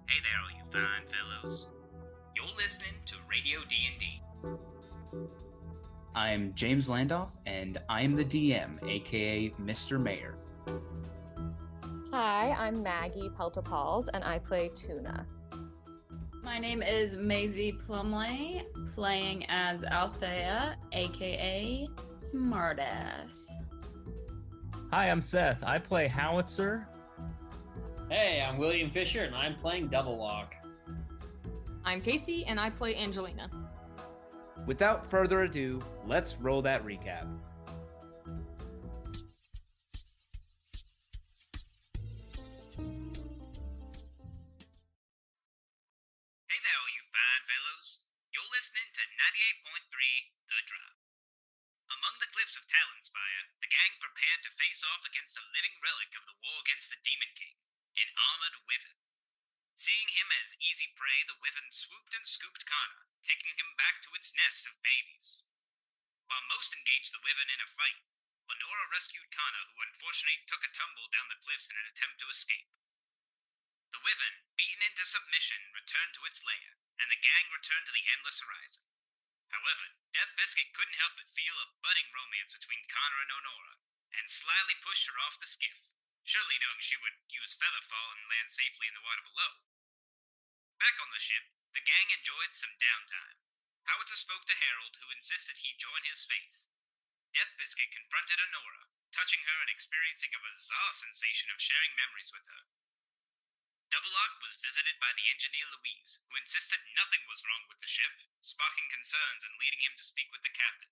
Hey there, all you fine fellows. You're listening to Radio D&D. I'm James Landoff, and I'm the DM, aka Mr. Mayor. Hi, I'm Maggie Peltopals, and I play Tuna. My name is Maisie Plumley, playing as Althea, aka Smartass. Hi, I'm Seth. I play Howitzer. Hey, I'm William Fisher, and I'm playing Double Lock. I'm Casey, and I play Angelina. Without further ado, let's roll that recap. Hey there, all you fine fellows. You're listening to 98.3 The Drop. Among the cliffs of Talonspire, the gang prepared to face off against a living relic of the war against the Demon King, an armored wyvern. Seeing him as easy prey, the wyvern swooped and scooped Kana, taking him back to its nest of babies. While most engaged the wyvern in a fight, Honora rescued Kana, who unfortunately took a tumble down the cliffs in an attempt to escape. The wyvern, beaten into submission, returned to its lair, and the gang returned to the Endless Horizon. However, Death Biscuit couldn't help but feel a budding romance between Connor and Honora, and slyly pushed her off the skiff, surely knowing she would use Featherfall and land safely in the water below. Back on the ship, the gang enjoyed some downtime. Howitzer spoke to Harold, who insisted he join his faith. Death Biscuit confronted Honora, touching her and experiencing a bizarre sensation of sharing memories with her. Double Lock was visited by the engineer Louise, who insisted nothing was wrong with the ship, sparking concerns and leading him to speak with the captain.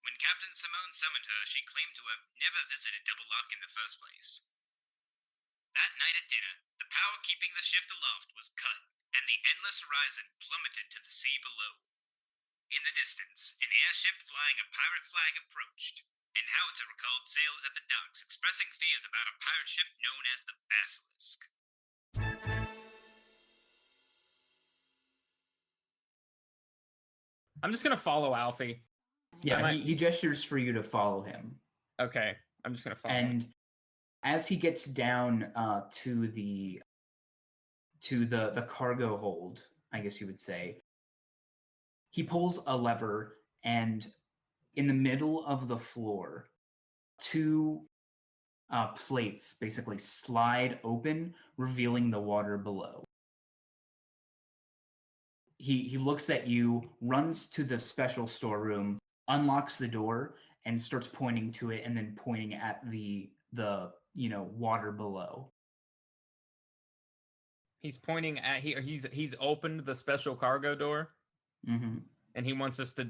When Captain Simone summoned her, she claimed to have never visited Double Lock in the first place. That night at dinner, the power keeping the shift aloft was cut, and the Endless Horizon plummeted to the sea below. In the distance, an airship flying a pirate flag approached, and Howitzer recalled sailors at the docks expressing fears about a pirate ship known as the Basilisk. I'm just gonna follow Alfie. Yeah, he gestures for you to follow him. Okay, I'm just gonna follow him. And as he gets down to the cargo hold, I guess you would say, he pulls a lever, and in the middle of the floor, two plates basically slide open, revealing the water below. He looks at you, runs to the special storeroom, unlocks the door, and starts pointing to it, and then pointing at the water below. He's pointing at he's opened the special cargo door, and he wants us to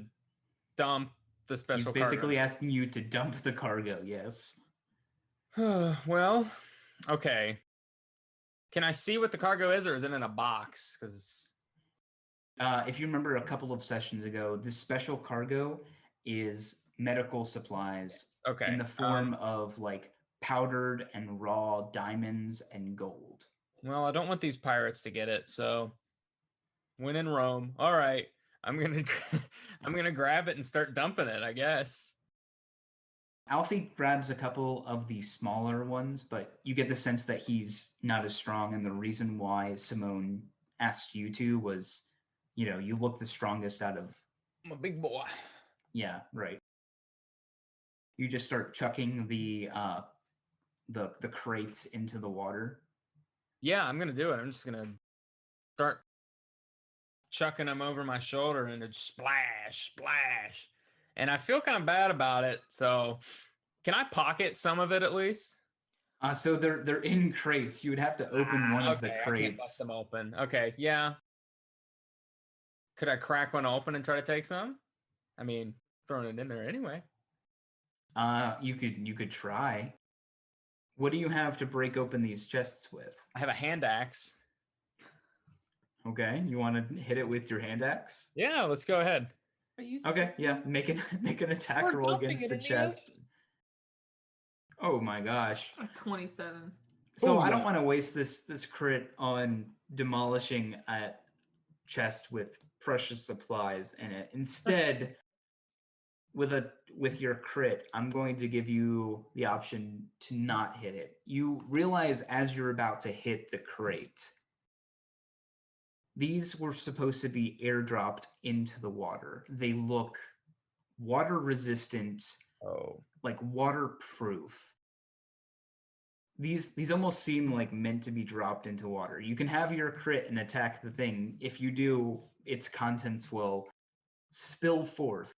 dump the special. He's basically asking you to dump the cargo. Yes. Well, okay. Can I see what the cargo is, or is it in a box? Because if you remember a couple of sessions ago, this special cargo is medical supplies in the form of like powdered and raw diamonds and gold. Well, I don't want these pirates to get it, so when in Rome, all right, I'm gonna grab it and start dumping it, I guess. Alfie grabs a couple of the smaller ones, but you get the sense that he's not as strong, and the reason why Simone asked you to was, you look the strongest out of... I'm a big boy. Yeah, right. You just start chucking the crates into the water. Yeah, I'm gonna do it. I'm just gonna start chucking them over my shoulder, and it's splash, splash. And I feel kind of bad about it. So, can I pocket some of it at least? So they're in crates. You would have to open one of the crates. I can't bust them open. Okay, yeah. Could I crack one open and try to take some? I mean, throwing it in there anyway. You could try. What do you have to break open these chests with? I have a hand axe. Okay, you want to hit it with your hand axe? Yeah, let's go ahead. Okay, yeah, make an attack roll against the chest. Oh my gosh. 27. So I don't want to waste this crit on demolishing a chest with precious supplies in it. Instead, with your crit, I'm going to give you the option to not hit it. You realize as you're about to hit the crate These were supposed to be airdropped into the water. They look water resistant, Oh. like waterproof. These almost seem like meant to be dropped into water. You can have your crit and attack the thing. If you do, its contents will spill forth.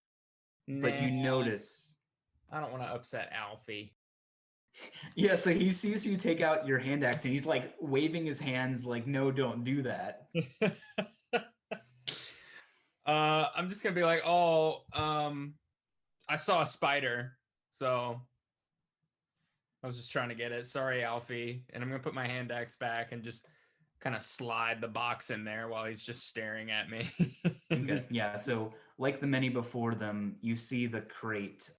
But you Nah, notice. I don't want to upset Alfie. Yeah, so he sees you take out your hand axe and he's like waving his hands like, no, don't do that. I'm just gonna be like, oh, I saw a spider, so I was just trying to get it. Sorry, Alfie. And I'm gonna put my hand axe back and just kind of slide the box in there while he's just staring at me. Okay. Yeah, so like the many before them, you see the crate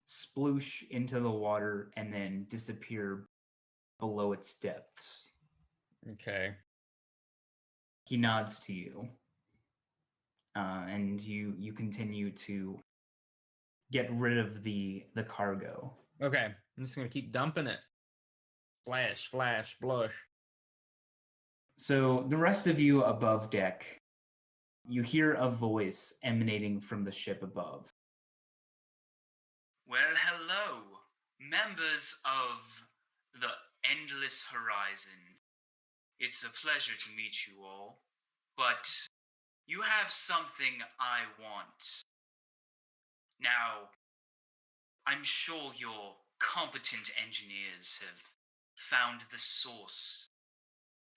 sploosh into the water and then disappear below its depths. Okay. He nods to you, and you continue to get rid of the cargo. Okay. I'm just gonna keep dumping it. Splash, splash, blush. So the rest of you above deck, you hear a voice emanating from the ship above. Well, hello, members of the Endless Horizon. It's a pleasure to meet you all, but you have something I want. Now, I'm sure your competent engineers have found the source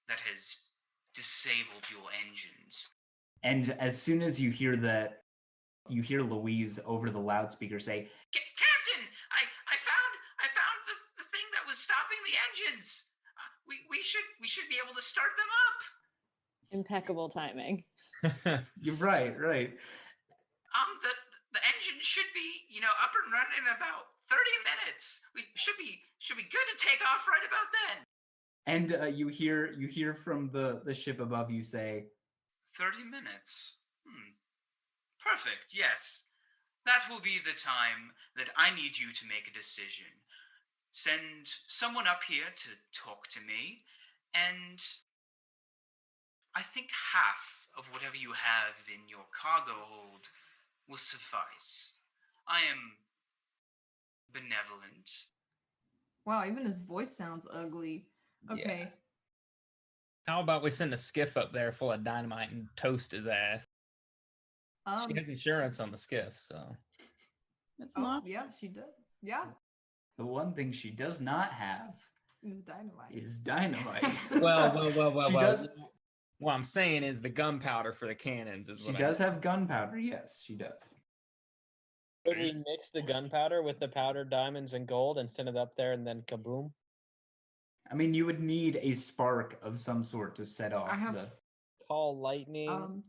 that has disabled your engines. And as soon as you hear that, you hear Louise over the loudspeaker say, Captain, I found the thing that was stopping the engines. We should be able to start them up. Impeccable timing. You're right. The engine should be, up and running in about 30 minutes. We should be good to take off right about then. And you hear from the ship above you say, 30 minutes. Perfect, yes. That will be the time that I need you to make a decision. Send someone up here to talk to me, and I think half of whatever you have in your cargo hold will suffice. I am benevolent. Wow, even his voice sounds ugly. Okay. Yeah. How about we send a skiff up there full of dynamite and toast his ass? She has insurance on the skiff, so. That's not. Yeah, she does. Yeah. The one thing she does not have Is dynamite. Well. She does. What I'm saying is the gunpowder for the cannons is what She does have gunpowder. Yes, she does. Could we mix the gunpowder with the powdered diamonds and gold and send it up there and then kaboom? I mean, you would need a spark of some sort to set off the. Call lightning.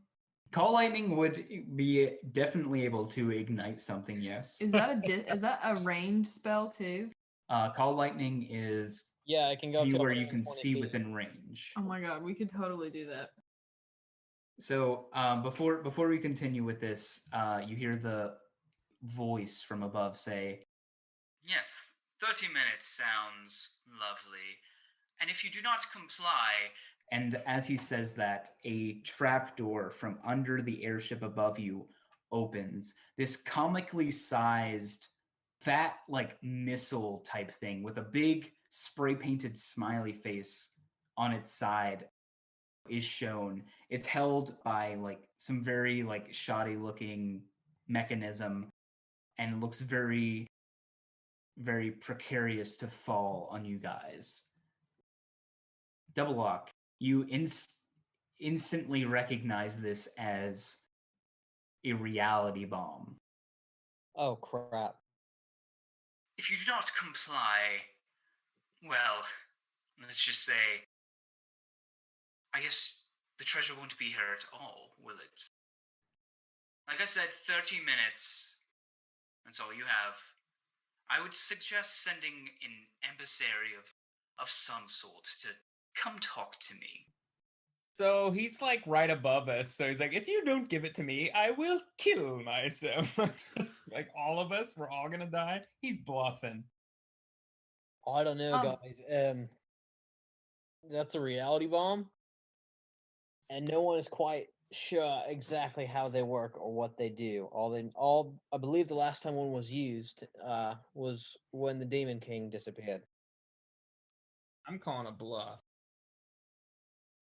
Call lightning would be definitely able to ignite something. Yes. Is that a ranged spell too? Call lightning is Yeah, I can go up to where you can 120 see feet. within range. Oh my god, we could totally do that. So before we continue with this, you hear the voice from above say, "Yes, 30 minutes sounds lovely. And if you do not comply," and as he says that, a trapdoor from under the airship above you opens. This comically sized, fat, like missile type thing with a big spray painted smiley face on its side is shown. It's held by like some very like shoddy looking mechanism and looks very, very precarious to fall on you guys. Double Lock, you instantly recognize this as a reality bomb. Oh, crap. If you do not comply, well, let's just say, I guess the treasure won't be here at all, will it? Like I said, 30 minutes. That's all you have. I would suggest sending an emissary of some sort to come talk to me. So he's like right above us. So he's like, if you don't give it to me, I will kill myself. Like all of us, we're all gonna die. He's bluffing. I don't know, guys. That's a reality bomb? and no one is quite sure exactly how they work or what they do. All I believe the last time one was used was when the Demon King disappeared. I'm calling a bluff.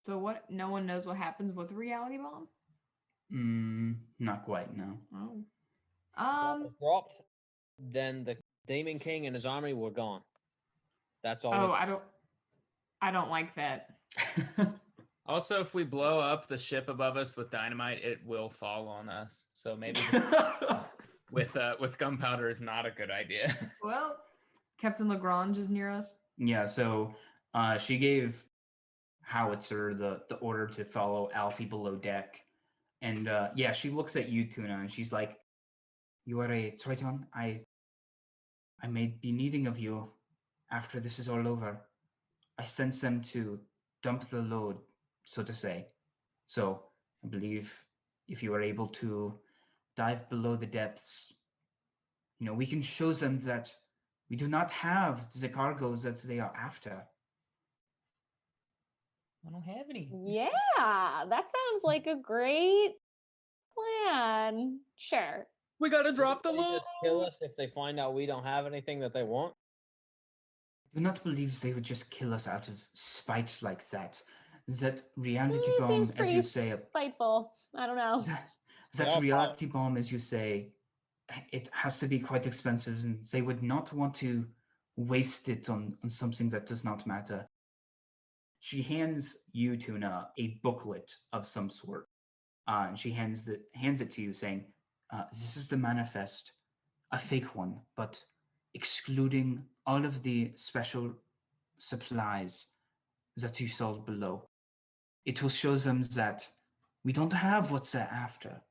So what? No one knows what happens with a reality bomb. Not quite, no. Oh. Bomb was dropped, then the Demon King and his army were gone. That's all. Oh, I don't like that. Also, if we blow up the ship above us with dynamite, it will fall on us. So maybe with gunpowder is not a good idea. Well, Captain Lagrange is near us. Yeah, so she gave Howitzer the order to follow Alfie below deck. And yeah, she looks at you, Tuna, and she's like, "You are a Triton. I may be needing of you after this is all over. I sense them to dump the load, so to say. So I believe if you are able to dive below the depths, we can show them that we do not have the cargoes that they are after." I don't have any. Yeah, that sounds like a great plan. Sure. We gotta drop the They load. just kill us if they find out we don't have anything that they want. I do not believe they would just kill us out of spite like that. That reality He bomb, seems as you pretty say, spiteful. I don't know. that Yeah, reality bomb, as you say, it has to be quite expensive, and they would not want to waste it on something that does not matter. She hands you, Tuna, a booklet of some sort, and she hands it to you, saying, "This is the manifest, a fake one, but excluding all of the special supplies that you saw below. It will show them that we don't have what they're after."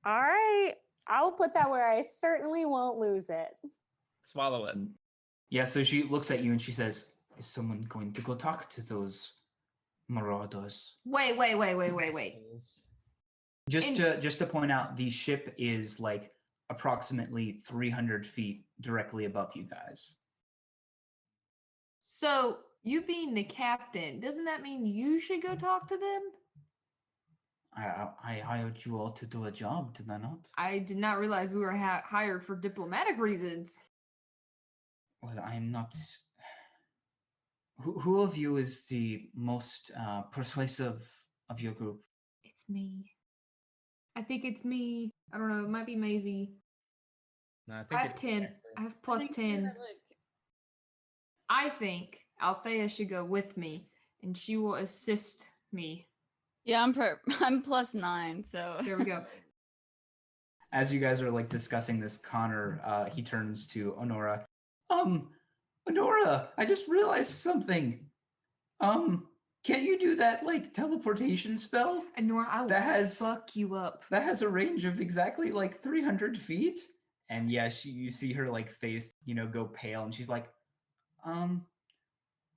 All right. I'll put that where I certainly won't lose it. Swallow it. Yeah, so she looks at you and she says, "Is someone going to go talk to those marauders?" Wait. Just to point out, the ship is like approximately 300 feet directly above you guys. So you being the captain, doesn't that mean you should go talk to them? I hired you all to do a job, did I not? I did not realize we were hired for diplomatic reasons. Well, I'm not. Who of you is the most persuasive of your group? It's me. I think it's me. I don't know. It might be Maisie. No, I I think have it's 10. Jeffrey. I have plus 10. I think Althea should go with me, and she will assist me. Yeah, I'm plus 9, so There we go. As you guys are like discussing this, Connor, he turns to Honora. Honora, I just realized something. Can't you do that like teleportation spell? And Nora, I will fuck you up. That has a range of exactly like 300 feet. And yeah, you see her like face, go pale, and she's like,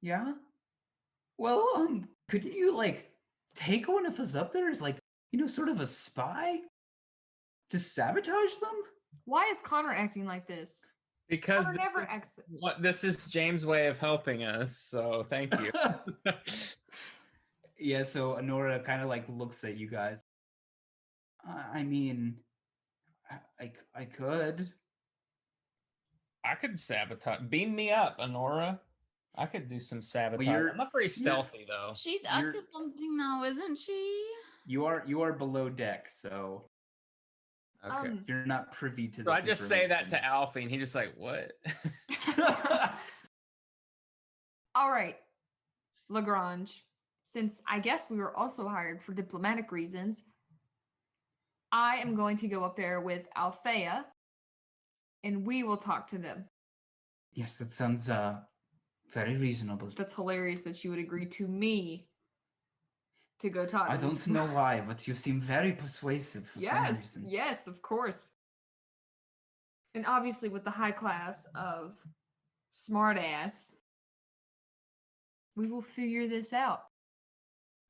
yeah. Well, couldn't you like take one of us up there as like, sort of a spy to sabotage them? Why is Connor acting like this? Because Connor never acts. this is James' way of helping us. So thank you. Yeah, so Honora kind of like looks at you guys. I mean, I could. I could sabotage. Beam me up, Honora. I could do some sabotage. you're- I'm not very stealthy though. she's up You're- to something though, isn't she? You are below deck, so Okay. you're not privy to this. So I just say that to information. Alfie, and he's just like, "What?" All right, Lagrange. Since I guess we were also hired for diplomatic reasons, I am going to go up there with Althea, and we will talk to them. Yes, that sounds very reasonable. That's hilarious that you would agree to me to go talk. I to don't this- know why, but you seem very persuasive for some reason. Yes, of course. And obviously, with the high class of smartass, we will figure this out.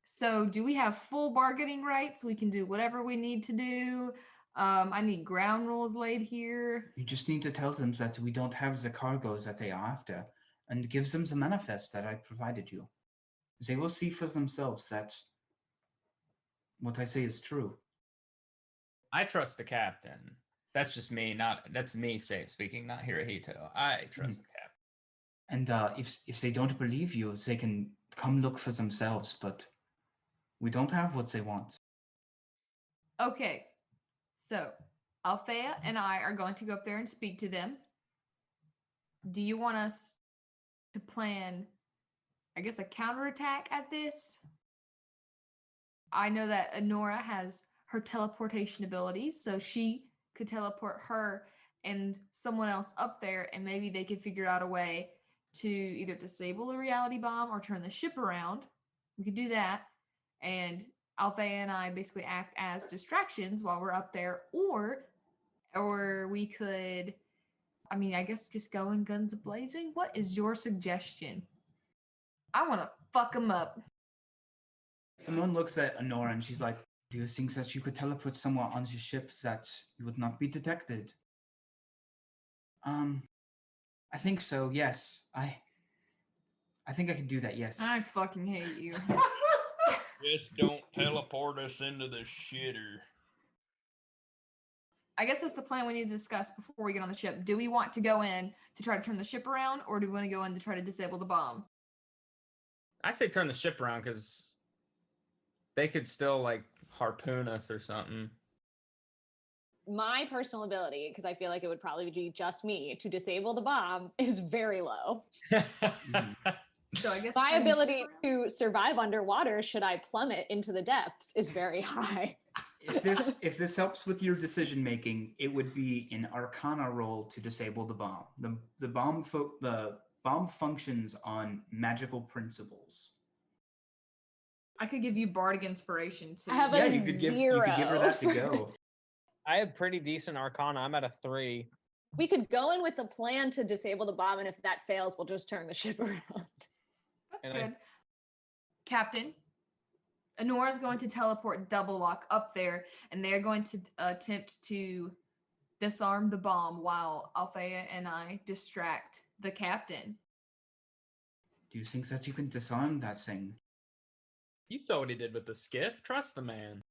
So, do we have full bargaining rights? We can do whatever we need to do. I need ground rules laid here. You just need to tell them that we don't have the cargoes that they are after, and give them the manifest that I provided you. they will see for themselves that what I say is true. I trust the captain. That's just me, that's me speaking, not Hirohito. I trust the captain. And if they don't believe you, they can come look for themselves, but we don't have what they want. Okay. So, Althea and I are going to go up there and speak to them. Do you want us to plan, I guess, a counterattack at this? I know that Honora has her teleportation abilities, so she could teleport her and someone else up there, and maybe they could figure out a way to either disable the reality bomb or turn the ship around. We could do that, and Althea and I basically act as distractions while we're up there, or we could, I mean, I guess just go in guns blazing. What is your suggestion? I want to fuck them up. Someone looks at Honora and she's like, do you think that you could teleport someone onto your ship that you would not be detected? I think so, yes. I think I can do that, yes. I fucking hate you. Just don't teleport us into the shitter. I guess that's the plan we need to discuss before we get on the ship. Do we want to go in to try to turn the ship around, or do we want to go in to try to disable the bomb? I say turn the ship around because they could still like harpoon us or something. My personal ability, because I feel like it would probably be just me, to disable the bomb is very low. So I guess My turn the ship ability around? to survive underwater should I plummet into the depths is very high. If this helps with your decision making, it would be an Arcana roll to disable the bomb. The bomb functions on magical principles. I could give you bardic inspiration too. I have Yeah, a you could give her that to 0 go. I have pretty decent Arcana. I'm at a 3. We could go in with the plan to disable the bomb, and if that fails, we'll just turn the ship around. That's And good. Captain, Honora's going to teleport Double Lock up there, and they're going to attempt to disarm the bomb while Althea and I distract the captain. Do you think that you can disarm that thing? You saw what he did with the skiff. Trust the man.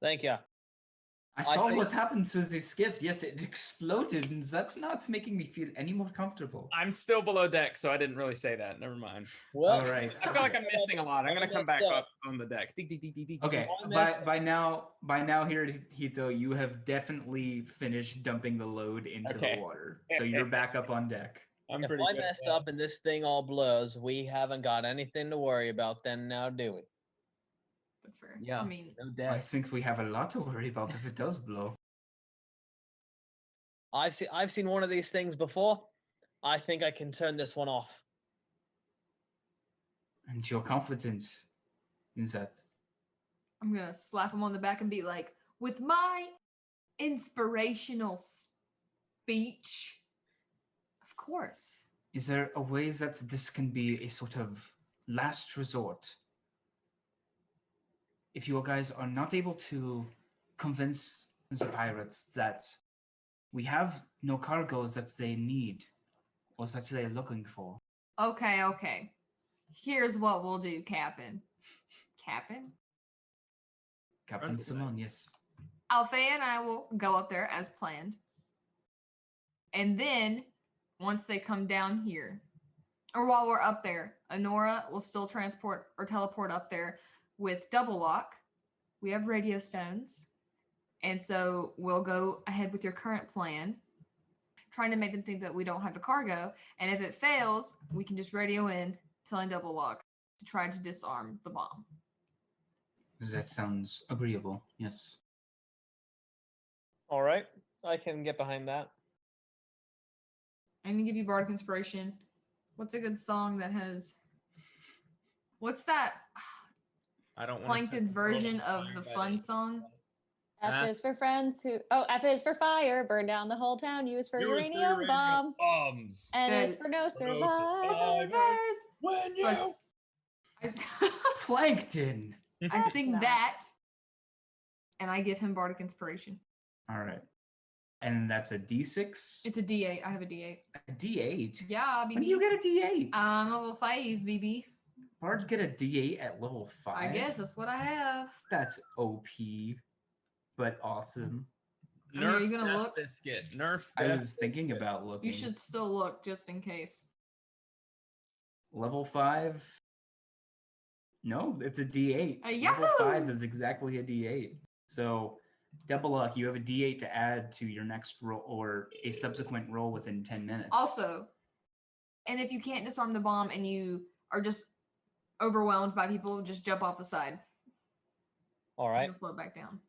Thank you. I I saw think- what happened to the skiff. Yes, it exploded, and that's not making me feel any more comfortable. I'm still below deck, so I didn't really say that. Never mind. Well, All right. I feel like I'm missing a lot. I'm gonna come back messed up on the deck. Okay. I messed By now, here, Hito, you have definitely finished dumping the load into Okay. the water, so you're back up on deck. I'm if pretty I good. messed up and this thing all blows, we haven't got anything to worry about then now, do we? That's fair. Yeah. I mean, No I deck. think we have a lot to worry about if it does blow. I've seen one of these things before. I think I can turn this one off. And your confidence in that. I'm going to slap him on the back and be like, with my inspirational speech, of course. Is there a way that this can be a sort of last resort? If you guys are not able to convince the pirates that we have no cargoes that they need or that they're looking for. Okay. Here's what we'll do, Captain. Captain? Captain Simone, yes. Althea and I will go up there as planned. And then, once they come down here, or while we're up there, Honora will still transport or teleport up there with Double Lock. We have radio stones. And so we'll go ahead with your current plan, trying to make them think that we don't have the cargo. And if it fails, we can just radio in, telling Double Lock to try to disarm the bomb. That sounds agreeable, yes. All right, I can get behind that. I'm gonna give you Bardic Inspiration. What's a good song that has? What's that? I don't wanna Plankton's set the world version on of fire the by fun the- song. F is for friends who. Oh, F is for fire. Burn down the whole town. U is for Yours for uranium bomb. bombs. N is Good. for no For no survivor. survivor. When So you Plankton! I That's sing not- that, and I give him Bardic Inspiration. All right. And that's a D6? It's a D8. I have a D8. a D8? Yeah, When do BB. you get a D8? Level 5, BB. Bards get a D8 at level 5? I guess that's what I have. That's OP, but awesome. I mean, are you Nerf gonna Death look? Biscuit. Nerf. I Death was thinking Biscuit. about looking. You should still look just in case. Level 5? No, it's a D8. Level Yahoo! 5 is exactly a D8. So, double luck, you have a D8 to add to your next roll or a subsequent roll within 10 minutes. Also, and if you can't disarm the bomb and you are just overwhelmed by people, just jump off the side. All right. It'll float back down.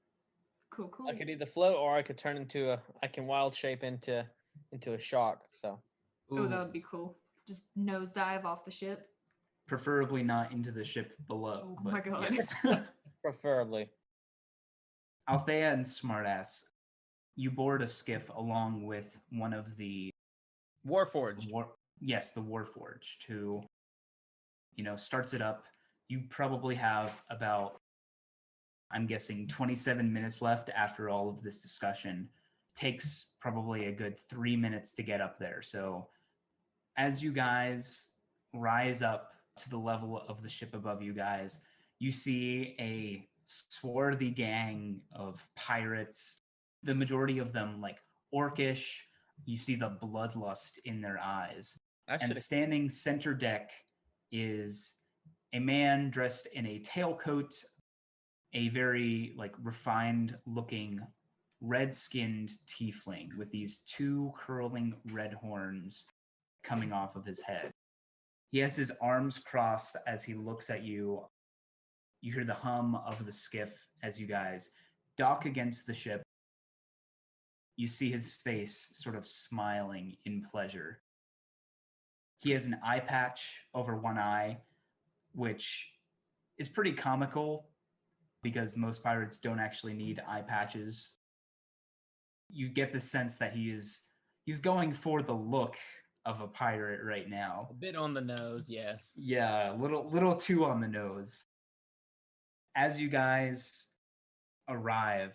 Cool, cool. I could either float or I could turn into I can wild shape into a shark. So Oh, that would be cool. Just nosedive off the ship. Preferably not into the ship below. Oh my god. Yes. preferably. Althea and Smartass, you board a skiff along with one of the Warforged. the Warforged, who, starts it up. You probably have about, I'm guessing, 27 minutes left after all of this discussion. Takes probably a good 3 minutes to get up there. So as you guys rise up to the level of the ship above you guys, you see a swarthy gang of pirates, the majority of them like orcish. You see the bloodlust in their eyes. And standing center deck is a man dressed in a tailcoat, a very refined looking red-skinned tiefling with these two curling red horns coming off of his head. He has his arms crossed as he looks at you. You hear the hum of the skiff as you guys dock against the ship. You see his face sort of smiling in pleasure. He has an eye patch over one eye, which is pretty comical because most pirates don't actually need eye patches. You get the sense that he's going for the look of a pirate right now. A bit on the nose, yes. Yeah, little too on the nose. As you guys arrive,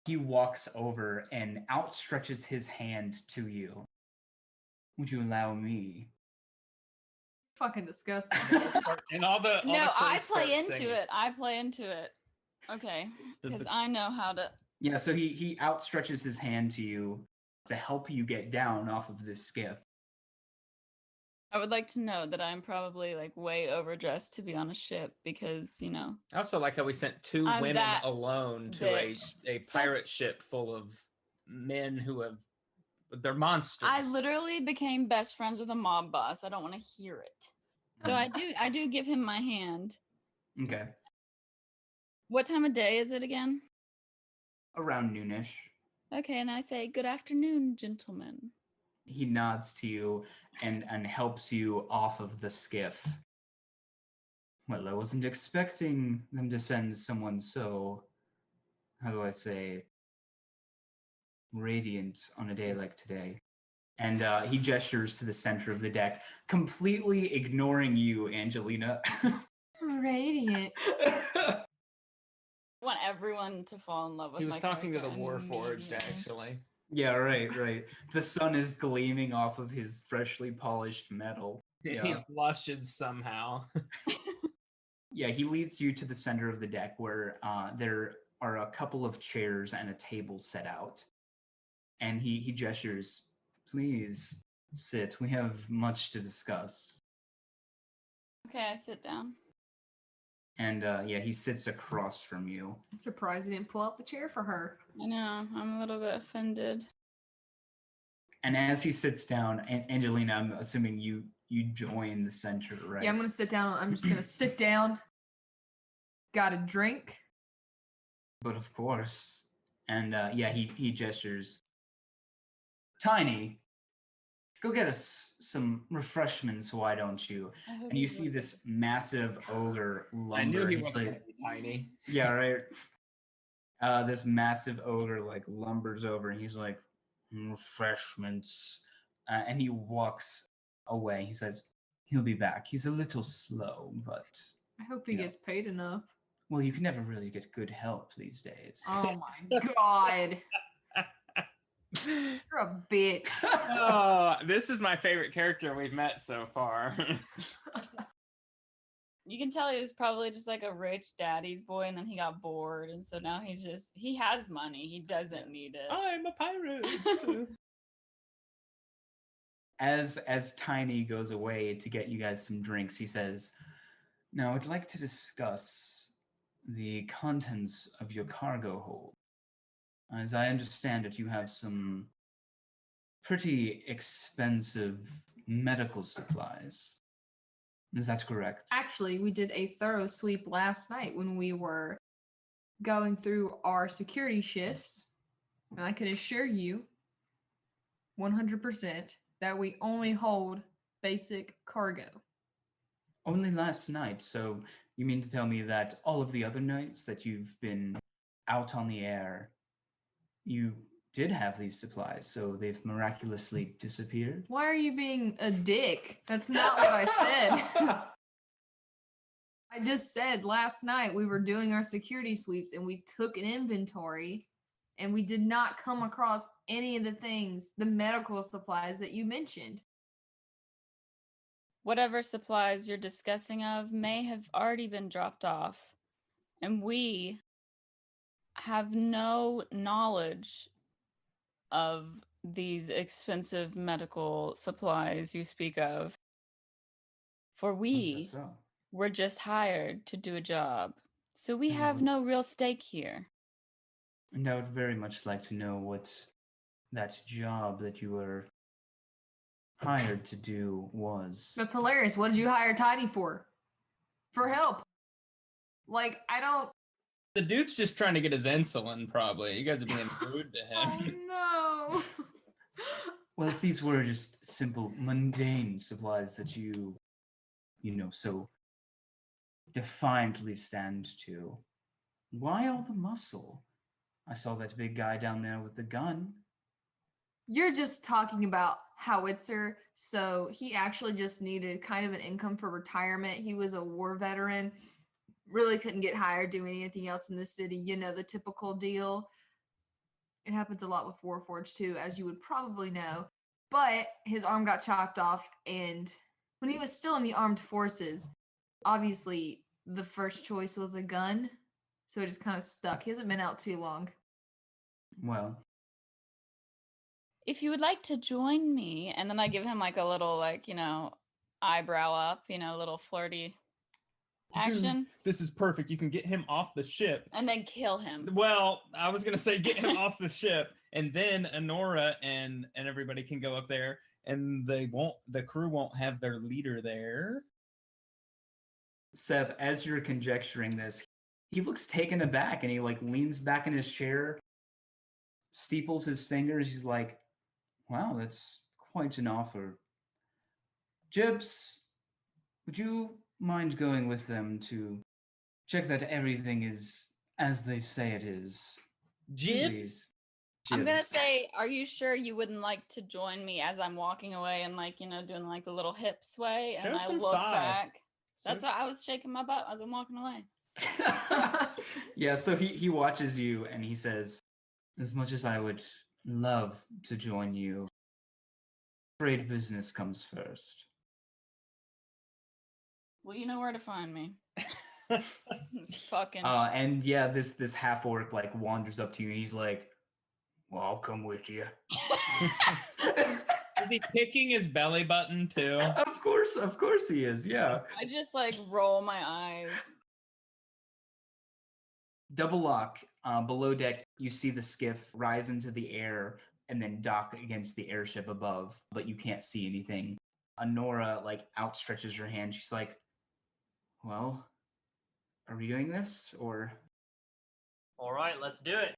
he walks over and outstretches his hand to you. Would you allow me? Fucking disgusting. And all the No, I crew play start into singing. it. I play into it. Okay, Does because the- I know how to. Yeah, so he outstretches his hand to you to help you get down off of this skiff. I would like to know that I'm probably way overdressed to be on a ship because I also like how we sent two I'm women that alone to bitch. a So- pirate ship full of men who they're monsters. I literally became best friends with a mob boss. I don't want to hear it. So I do give him my hand. Okay. What time of day is it again? Around noonish. Okay, and I say, good afternoon, gentlemen. He nods to you and helps you off of the skiff. Well, I wasn't expecting them to send someone so, how do I say, radiant on a day like today. And he gestures to the center of the deck, completely ignoring you, Angelina. Radiant. I want everyone to fall in love with He was my talking to the character Warforged, immediately. actually. Yeah, right. The sun is gleaming off of his freshly polished metal. He Yeah. blushes somehow. Yeah, he leads you to the center of the deck where there are a couple of chairs and a table set out. And he gestures, please sit. We have much to discuss. Okay, I sit down. And he sits across from you. I'm surprised he didn't pull out the chair for her. I know, I'm a little bit offended. And as he sits down, Angelina, I'm assuming you join the center, right? Yeah, I'm gonna sit down. I'm just gonna sit down. Got a drink. But of course. And he gestures. Tiny, go get us some refreshments, why don't you? And you see this massive ogre lumber. I knew he He's wasn't like, gonna be tiny. yeah, right. This massive ogre lumbers over and he's like, refreshments. And he walks away. He says, he'll be back. He's a little slow, but I hope he Yeah. gets paid enough. well, you can never really get good help these days. Oh my god. You're a bitch. Oh, this is my favorite character we've met so far. You can tell he was probably just like a rich daddy's boy, and then he got bored, and so now he has money. He doesn't need it. I'm a pirate. As Tiny goes away to get you guys some drinks, he says, "Now I'd like to discuss the contents of your cargo hold. As I understand it, you have some pretty expensive medical supplies. Is that correct?" Actually, we did a thorough sweep last night when we were going through our security shifts. And I can assure you 100% that we only hold basic cargo. Only last night, so you mean to tell me that all of the other nights that you've been out on the air, you did have these supplies, so they've miraculously disappeared? Why are you being a dick? That's not what I said. I just said last night we were doing our security sweeps and we took an inventory and we did not come across any of the things, the medical supplies that you mentioned. Whatever supplies you're discussing of may have already been dropped off, and we have no knowledge of these expensive medical supplies you speak of. For we So, were just hired to do a job, so we And have what- no real stake here. and I would very much like to know what that job that you were hired to do was. That's hilarious. What did you hire Tiny for? For help. Like, I don't. The dude's just trying to get his insulin, probably. You guys are being rude to him. Oh no. Well, if these were just simple, mundane supplies that you so defiantly stand to, why all the muscle? I saw that big guy down there with the gun. You're just talking about Howitzer. So he actually just needed kind of an income for retirement. He was a war veteran, really couldn't get hired doing anything else in the city. You know, the typical deal. It happens a lot with Warforged too, as you would probably know. But his arm got chopped off, and when he was still in the armed forces, obviously the first choice was a gun. So it just kind of stuck. He hasn't been out too long. Well, If you would like to join me, and then I give him like a little eyebrow up, a little flirty action, This is perfect. You can get him off the ship. and then kill him. Well, I was gonna say get him off the ship, and then Honora and everybody can go up there, and the crew won't have their leader there. Seth, as you're conjecturing this, he looks taken aback and he leans back in his chair, steeples his fingers. He's like, "Wow, that's quite an offer. Jibs, would you mind going with them to check that everything is as they say it is?" Jib? Please. I'm gonna Jibs. say, are you sure you wouldn't like to join me as I'm walking away and doing the little hip sway, Show and I some look thigh. back? That's why I was shaking my butt as I'm walking away. Yeah, so he watches you and he says, "As much as I would love to join you, afraid business comes first." Well, you know where to find me. This fucking And yeah, this half orc wanders up to you and he's like, "Well, I'll come with you." Is he kicking his belly button too? Of course he is. Yeah. I just roll my eyes. Double lock. Below deck, you see the skiff rise into the air and then dock against the airship above, but you can't see anything. Honora outstretches her hand. She's like, "Well, are we doing this or?" All right, let's do it.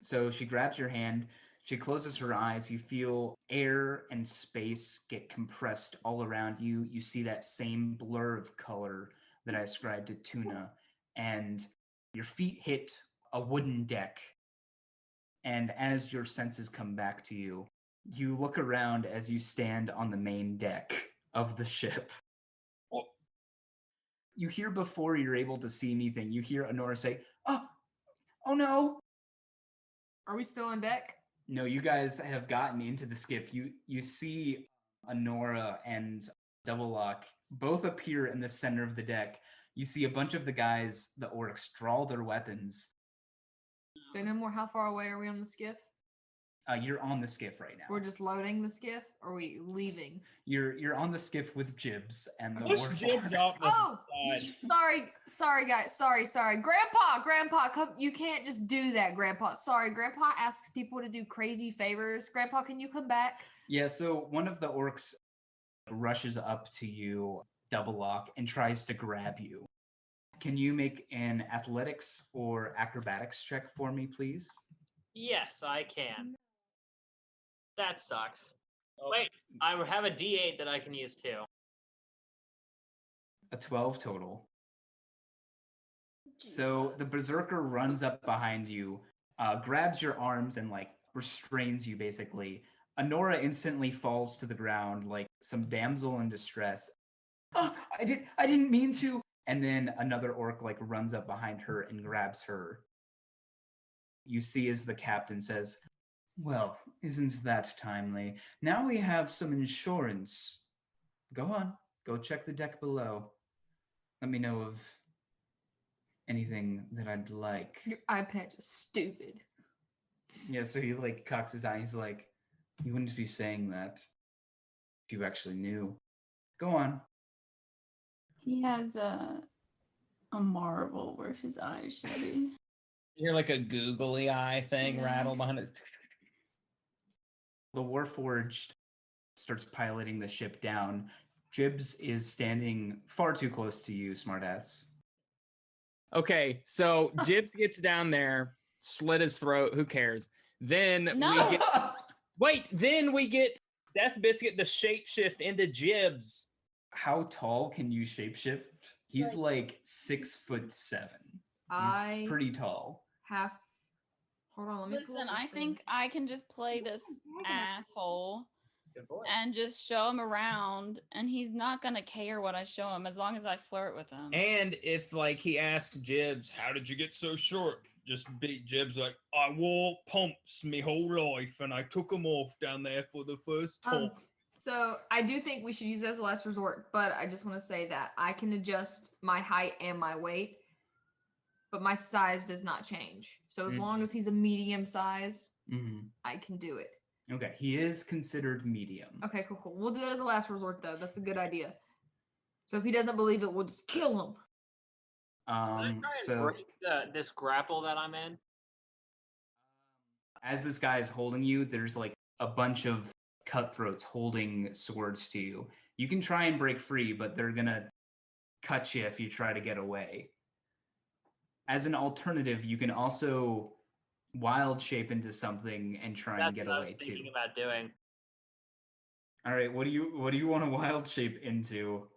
So she grabs your hand. She closes her eyes. You feel air and space get compressed all around you. You see that same blur of color that I ascribed to Tuna, and your feet hit a wooden deck. And as your senses come back to you, you look around as you stand on the main deck of the ship. You hear before you're able to see anything, you hear Honora say, oh no. Are we still on deck? No, you guys have gotten into the skiff. You see Honora and Double Lock both appear in the center of the deck. You see a bunch of the guys, the orcs, draw their weapons. Say no more. How far away are we on the skiff? You're on the skiff right now. We're just loading the skiff, or are we leaving? You're on the skiff with Jibs and the Push Warforged. Jibs off the Oh, side. sorry, guys. Sorry. Grandpa, come. You can't just do that, Grandpa. Sorry, Grandpa asks people to do crazy favors. Grandpa, can you come back? Yeah, so one of the orcs rushes up to you, Double Lock, and tries to grab you. Can you make an athletics or acrobatics check for me, please? Yes, I can. That sucks. Oh. Wait, I have a D8 that I can use too. A 12 total. So the berserker runs up behind you, grabs your arms and like restrains you basically. Honora instantly falls to the ground like some damsel in distress. Oh, I didn't mean to. And then another orc like runs up behind her and grabs her. You see as the captain says, "Well, isn't that timely? Now we have some insurance. Go on, go check the deck below. Let me know of anything that I'd like." Your eye patch is stupid. Yeah, so he like cocks his eye. He's like, "You wouldn't be saying that if you actually knew. Go on." He has a marble where his eyes should be. You hear like a googly eye thing rattle behind it. The Warforged starts piloting the ship down. Jibs is standing far too close to you, smartass. Okay, so Jibs gets down there, slit his throat. Who cares? Then we get Death Biscuit to shapeshift into Jibs. How tall can you shapeshift? He's like 6'7". He's pretty tall. Hold on, let me Listen, I think I can just play this asshole Good boy. and just show him around, and he's not gonna care what I show him as long as I flirt with him. And if like he asked Jibs, "How did you get so short?" Just beat Jibs like, "I wore pumps me whole life, and I took them off down there for the first time." So I do think we should use it as a last resort, but I just want to say that I can adjust my height and my weight, but my size does not change. So as long as he's a medium size, I can do it. Okay, he is considered medium. Okay, cool. We'll do that as a last resort, though. That's a good idea. So if he doesn't believe it, we'll just kill him. Can I try and break this grapple that I'm in? As this guy is holding you, there's like a bunch of cutthroats holding swords to you. You can try and break free, but they're gonna cut you if you try to get away. As an alternative, you can also wild shape into something and try and get That's what I away was too. thinking about doing. All right, what do you want to wild shape into?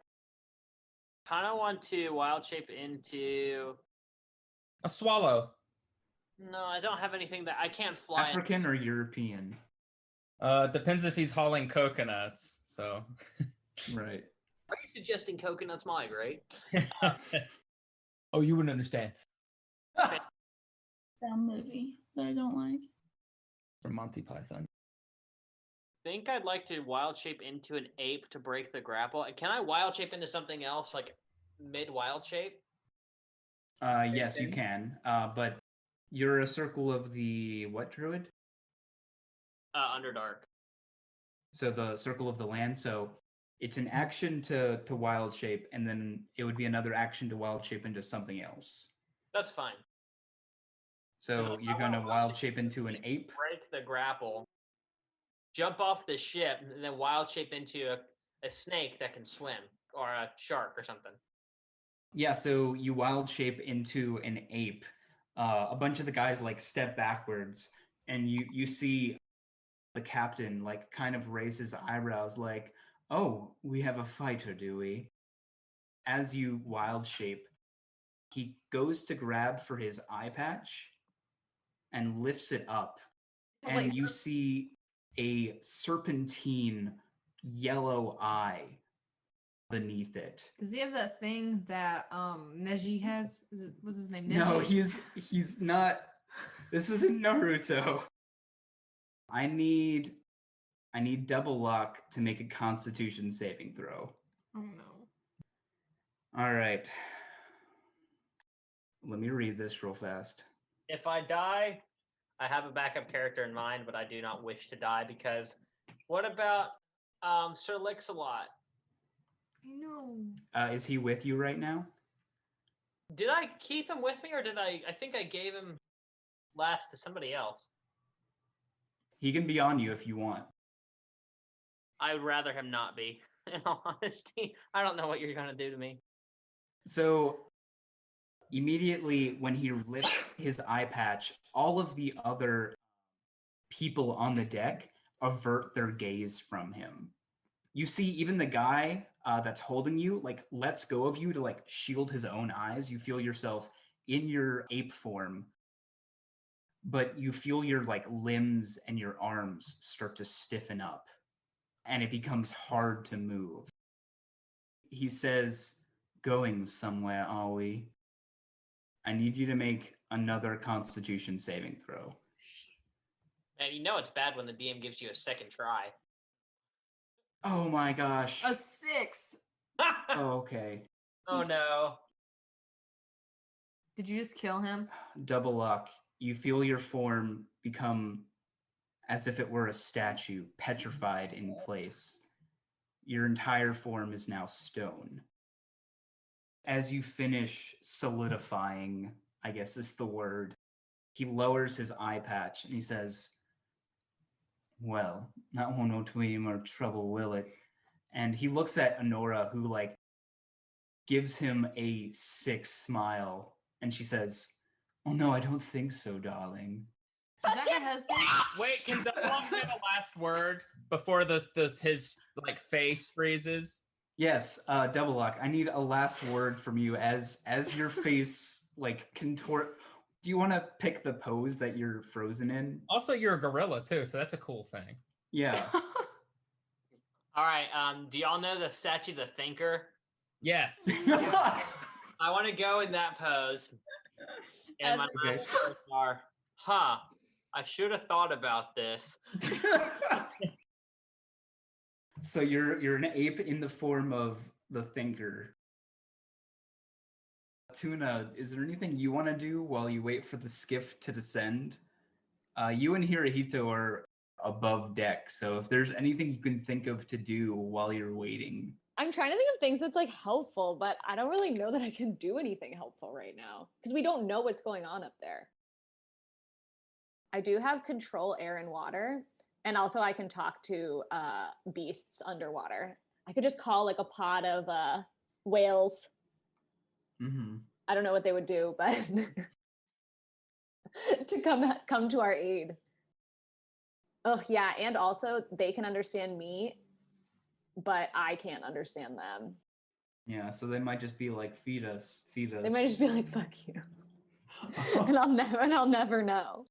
Kind of want to wild shape into. A swallow. No, I don't have anything that I can't fly. African or European? Depends if he's hauling coconuts. So, right. Are you suggesting coconuts migrate? Oh, you wouldn't understand. Dumb movie that I don't like. From Monty Python. I think I'd like to wild shape into an ape to break the grapple. Can I wild shape into something else, like mid wild shape? Yes, you can. But you're a circle of the what druid? Underdark. So the circle of the land. So it's an action to wild shape, and then it would be another action to wild shape into something else. That's fine. So you're going to wild shape into an ape? Break the grapple, jump off the ship, and then wild shape into a snake that can swim, or a shark or something. Yeah, so you wild shape into an ape. A bunch of the guys like step backwards, and you see the captain like kind of raise his eyebrows like, "Oh, we have a fighter, do we?" As you wild shape, he goes to grab for his eye patch and lifts it up, and you see a serpentine yellow eye beneath it. Does he have that thing that Neji has? What's his name? Neji? No, he's not. This isn't Naruto. I need Double Lock to make a Constitution saving throw. Oh no. All right. Let me read this real fast. If I die, I have a backup character in mind, but I do not wish to die because what about Sir Lix-a-Lot? I know. Is he with you right now? Did I keep him with me, or did I think I gave him last to somebody else? He can be on you if you want. I would rather him not be, in all honesty. I don't know what you're going to do to me. So immediately when he lifts his eye patch, all of the other people on the deck avert their gaze from him. You see even the guy that's holding you like lets go of you to like shield his own eyes. You feel yourself in your ape form, but you feel your like limbs and your arms start to stiffen up and it becomes hard to move. He says, "Going somewhere, are we? I need you to make another Constitution saving throw." And you know it's bad when the DM gives you a second try. Oh my gosh. A 6. Oh, okay. Oh no. Did you just kill him? Double luck. You feel your form become as if it were a statue, petrified in place. Your entire form is now stone. As you finish solidifying, I guess is the word, he lowers his eye patch and he says, "Well, that won't do any more trouble, will it?" And he looks at Honora, who like gives him a sick smile, and she says, "Oh no, I don't think so, darling." Is that her husband? Wait, can Double get a last word before his like face freezes? Yes, Double Lock, I need a last word from you as your face like contort. Do you want to pick the pose that you're frozen in? Also, you're a gorilla too, so that's a cool thing. Yeah. All right. Do y'all know the statue, the Thinker? Yes. I want to go in that pose. And my Okay. last words are, I should have thought about this. So you're an ape in the form of the Thinker. Tuna, is there anything you want to do while you wait for the skiff to descend? You and Hirohito are above deck, so if there's anything you can think of to do while you're waiting. I'm trying to think of things that's like helpful, but I don't really know that I can do anything helpful right now because we don't know what's going on up there. I do have control air and water, and also I can talk to beasts underwater. I could just call like a pod of whales. Mm-hmm. I don't know what they would do, but to come to our aid. Oh yeah, and also they can understand me, but I can't understand them. Yeah, so they might just be like, feed us. They might just be like, "Fuck you," and I'll never know.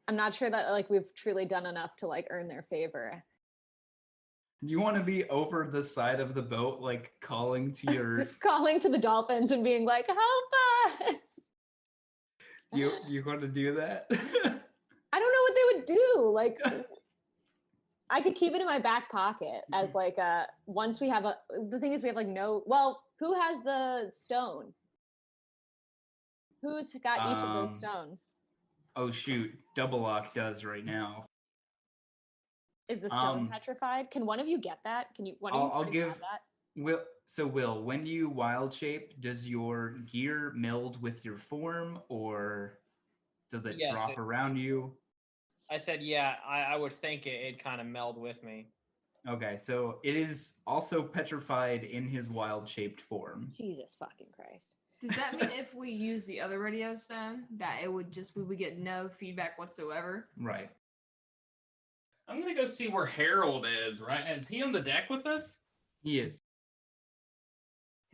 I'm not sure that like we've truly done enough to like earn their favor. You want to be over the side of the boat, like calling to your calling to the dolphins and being like, "Help us!" you want to do that? I don't know what they would do. Like, I could keep it in my back pocket as like once we have the thing is we have like no, well, who has the stone? Who's got each of those stones? Oh shoot, Double Lock does right now. Is the stone petrified? Can one of you get that? Can you I'll give grab that? Will, when you wild shape, does your gear meld with your form or does it Yes, drop around you? I said, yeah, I would think it'd kind of meld with me. Okay, so it is also petrified in his wild shaped form. Jesus fucking Christ. Does that mean if we use the other radio stone that we would get no feedback whatsoever? Right. I'm gonna go see where Harold is, right? Is he on the deck with us? He is.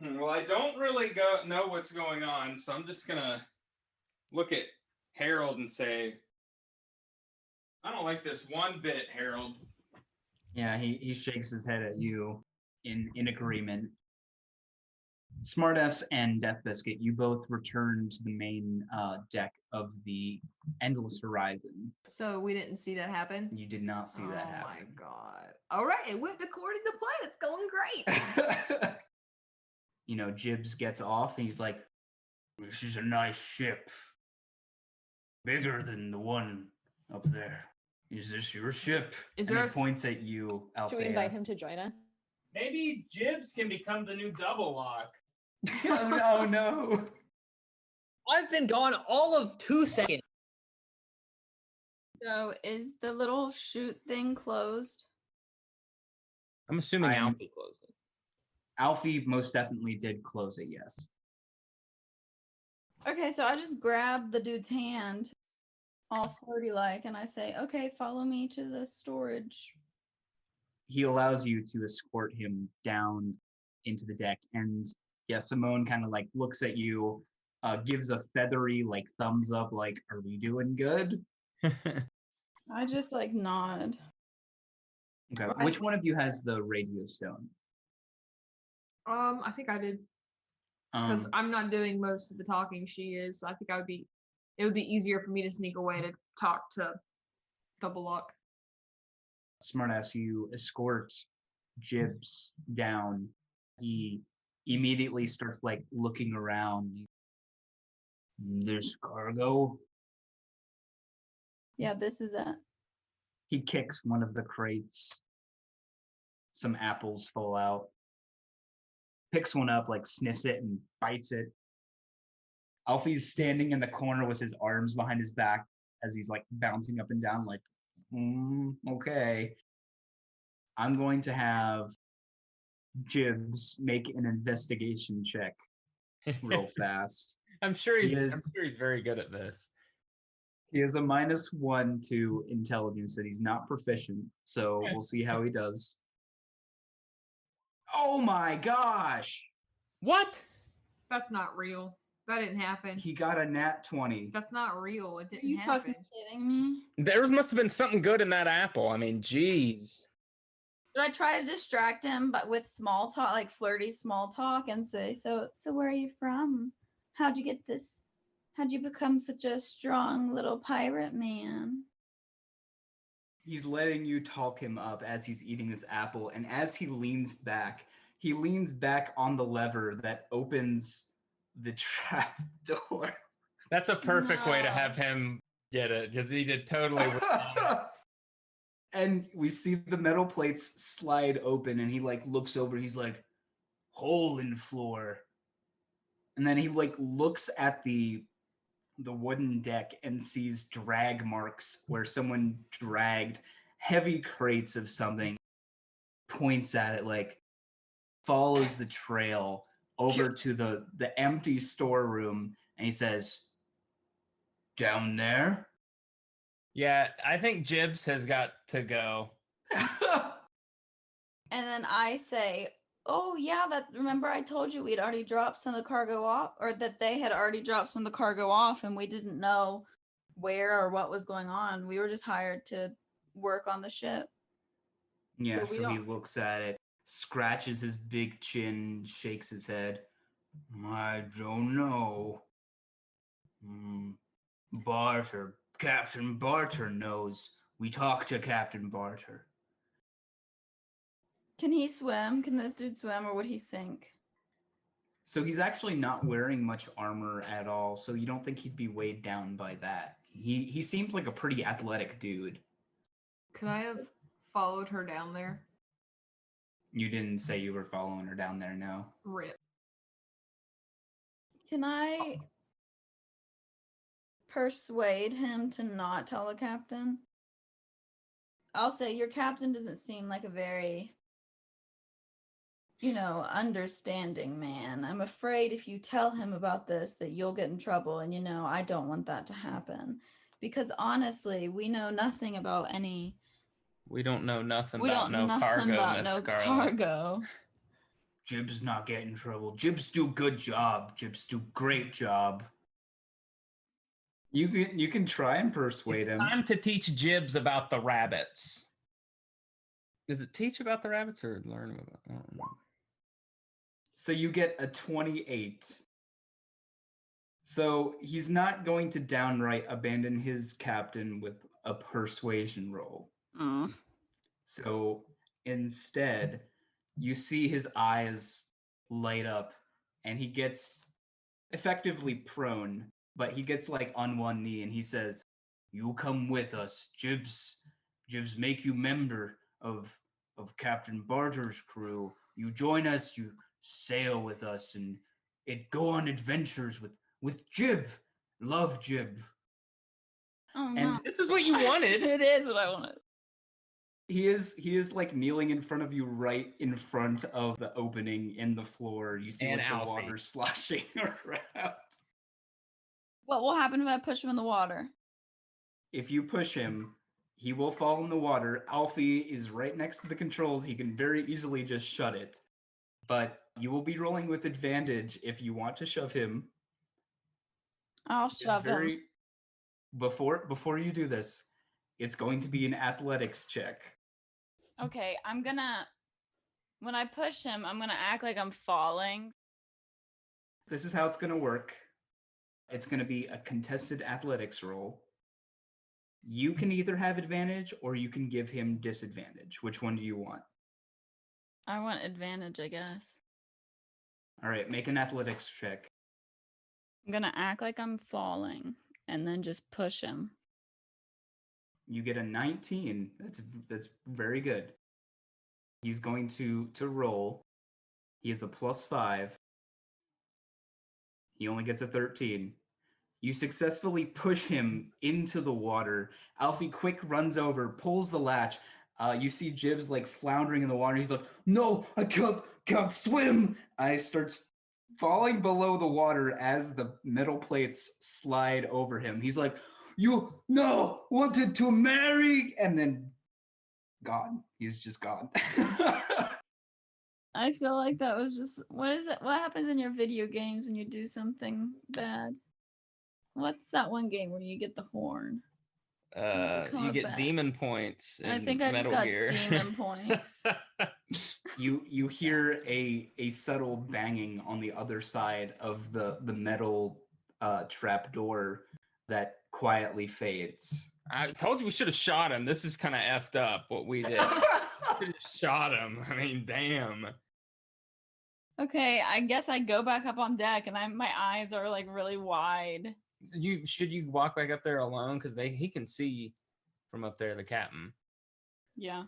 Well, I don't really know what's going on, so I'm just gonna look at Harold and say, I don't like this one bit, Harold. Yeah, he shakes his head at you in agreement. Smartass and Death Biscuit, you both return to the main deck of the Endless Horizon. So we didn't see that happen? You did not see that happen. Oh my god. All right. It went according to plan. It's going great. Jibs gets off and he's like, "This is a nice ship. Bigger than the one up there. Is this your ship?" Is and there he points at you, Althea. Should we invite him to join us? Maybe Jibs can become the new double lock. Oh no. I've been gone all of 2 seconds. So is the little chute thing closed? I'm assuming I'm- Alfie closed it. Alfie most definitely did close it, yes. Okay, so I just grab the dude's hand, all flirty like, and I say, "Okay, follow me to the storage." He allows you to escort him down into the deck. And yeah, Simone kind of like looks at you, gives a feathery like thumbs up, like, "Are we doing good?" I just like nod. Okay. Right. Which one of you has the radio stone? I think I did because Um, I'm not doing most of the talking. She is. So I think it would be easier for me to sneak away to talk to Double Lock. Smartass, you escort Jibs down. He immediately starts like looking around. "There's cargo." Yeah, this is it. He kicks one of the crates. Some apples fall out. Picks one up, like sniffs it and bites it. Alfie's standing in the corner with his arms behind his back as he's like bouncing up and down, like, okay. I'm going to have Jibs make an investigation check real fast. I'm sure He he's is- very good at this. He has a -1 to intelligence that he's not proficient, so we'll see how he does. Oh my gosh! What? That's not real. That didn't happen. He got a nat 20. That's not real. It Are didn't you happen. fucking kidding me? There must have been something good in that apple. I mean, geez. Should I try to distract him, but with small talk, like flirty small talk, and say, "So where are you from? How'd you get this? How'd you become such a strong little pirate man?" He's letting you talk him up as he's eating this apple, and as he leans back on the lever that opens the trap door. That's a perfect way to No. have him get it, because he did totally. And we see the metal plates slide open, and he like looks over. He's like, "Hole in floor," and then he like looks at the wooden deck and sees drag marks where someone dragged heavy crates of something. Points at it, like follows the trail over to the empty storeroom, and he says, "Down there." Yeah, I think Jibs has got to go. And then I say, "Oh yeah, remember I told you we'd already dropped some of the cargo off, or that they had already dropped some of the cargo off, and we didn't know where or what was going on. We were just hired to work on the ship." Yeah, So we so he don't- looks at it, scratches his big chin, shakes his head. "I don't know. Barter, Captain Barter knows. We talked to Captain Barter." Can he swim? Can this dude swim, or would he sink? So he's actually not wearing much armor at all, so you don't think he'd be weighed down by that. He seems like a pretty athletic dude. Could I have followed her down there? You didn't say you were following her down there, no. Rip. Can I persuade him to not tell the captain? I'll say, "Your captain doesn't seem like a very, understanding man. I'm afraid if you tell him about this that you'll get in trouble, and I don't want that to happen. Because honestly, we know nothing about any We don't know nothing we about don't no nothing cargo, about Miss no Scarlet. cargo." Jibs not get in trouble. Jibs do good job. Jibs do great job. You can try and persuade It's him. time to teach Jibs about the rabbits. Does it teach about the rabbits or learn about? I don't know. So you get a 28. So he's not going to downright abandon his captain with a persuasion roll. So Instead, you see his eyes light up and he gets effectively prone, but he gets like on one knee and he says, "You come with us, Jibs. Jibs make you member of Captain Barter's crew. You join us, you sail with us, and it go on adventures with Jib. Love Jib." Oh no. And This is what you wanted. It is what I wanted. he is like kneeling in front of you, right in front of the opening in the floor. You see And like the Alfie. water sloshing around. What will happen if I push him in the water? If you push him, he will fall in the water. Alfie is right next to the controls. He can very easily just shut it. But you will be rolling with advantage if you want to shove him. I'll Just shove him. Before you do this, it's going to be an athletics check. Okay, when I push him, I'm gonna act like I'm falling. This is how it's going to work. It's going to be a contested athletics roll. You can either have advantage or you can give him disadvantage. Which one do you want? I want advantage, I guess. All right, make an athletics check. I'm gonna act like I'm falling and then just push him. You get a 19. That's very good. He's going to roll. He has a +5. He only gets a 13. You successfully push him into the water. Alfie quick runs over, pulls the latch. You see Jibs like floundering in the water. He's like, "No, I can't swim." I starts falling below the water as the metal plates slide over him. He's like, "You wanted to marry," and then gone. He's just gone. I feel like that was just what is it? What happens in your video games when you do something bad? What's that one game where you get the horn? You get Combat. demon points. I in think I just Metal got Gear. demon points. You hear a subtle banging on the other side of the metal trap door that quietly fades. I told you we should have shot him. This is kind of effed up what we did. Should have shot him. I mean, damn. Okay, I guess I go back up on deck and my eyes are like really wide. Should you walk back up there alone? Because he can see from up there, the captain. Yeah.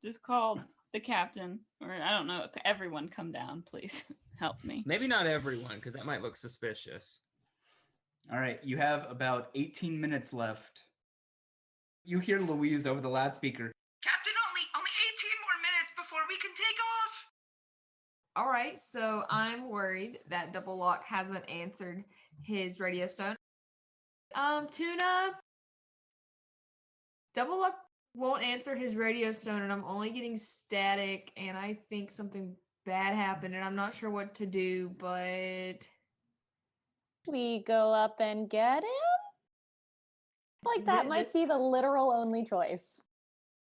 Just call the captain, or I don't know, everyone come down, please. Help me. Maybe not everyone, because that might look suspicious. All right, you have about 18 minutes left. You hear Louise over the loudspeaker. "Captain, only 18 more minutes before we can take off." All right, so I'm worried that Double Lock hasn't answered his radio stone. Tuna, Double Lock won't answer his radio stone, and I'm only getting static, and I think something bad happened, and I'm not sure what to do, but We go up and get him? Like that might be the literal only choice.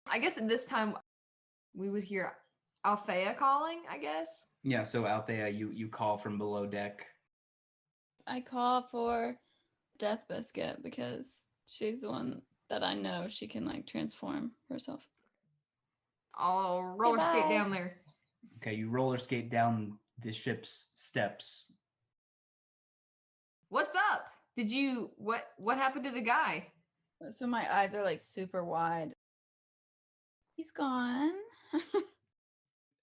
I guess at this time we would hear Althea calling, I guess. Yeah, so Althea, you call from below deck. I call for Death Biscuit because she's the one that I know she can like transform herself. I'll roller skate down there. Okay, you roller skate down the ship's steps. What's up? What happened to the guy? So my eyes are like super wide. He's gone.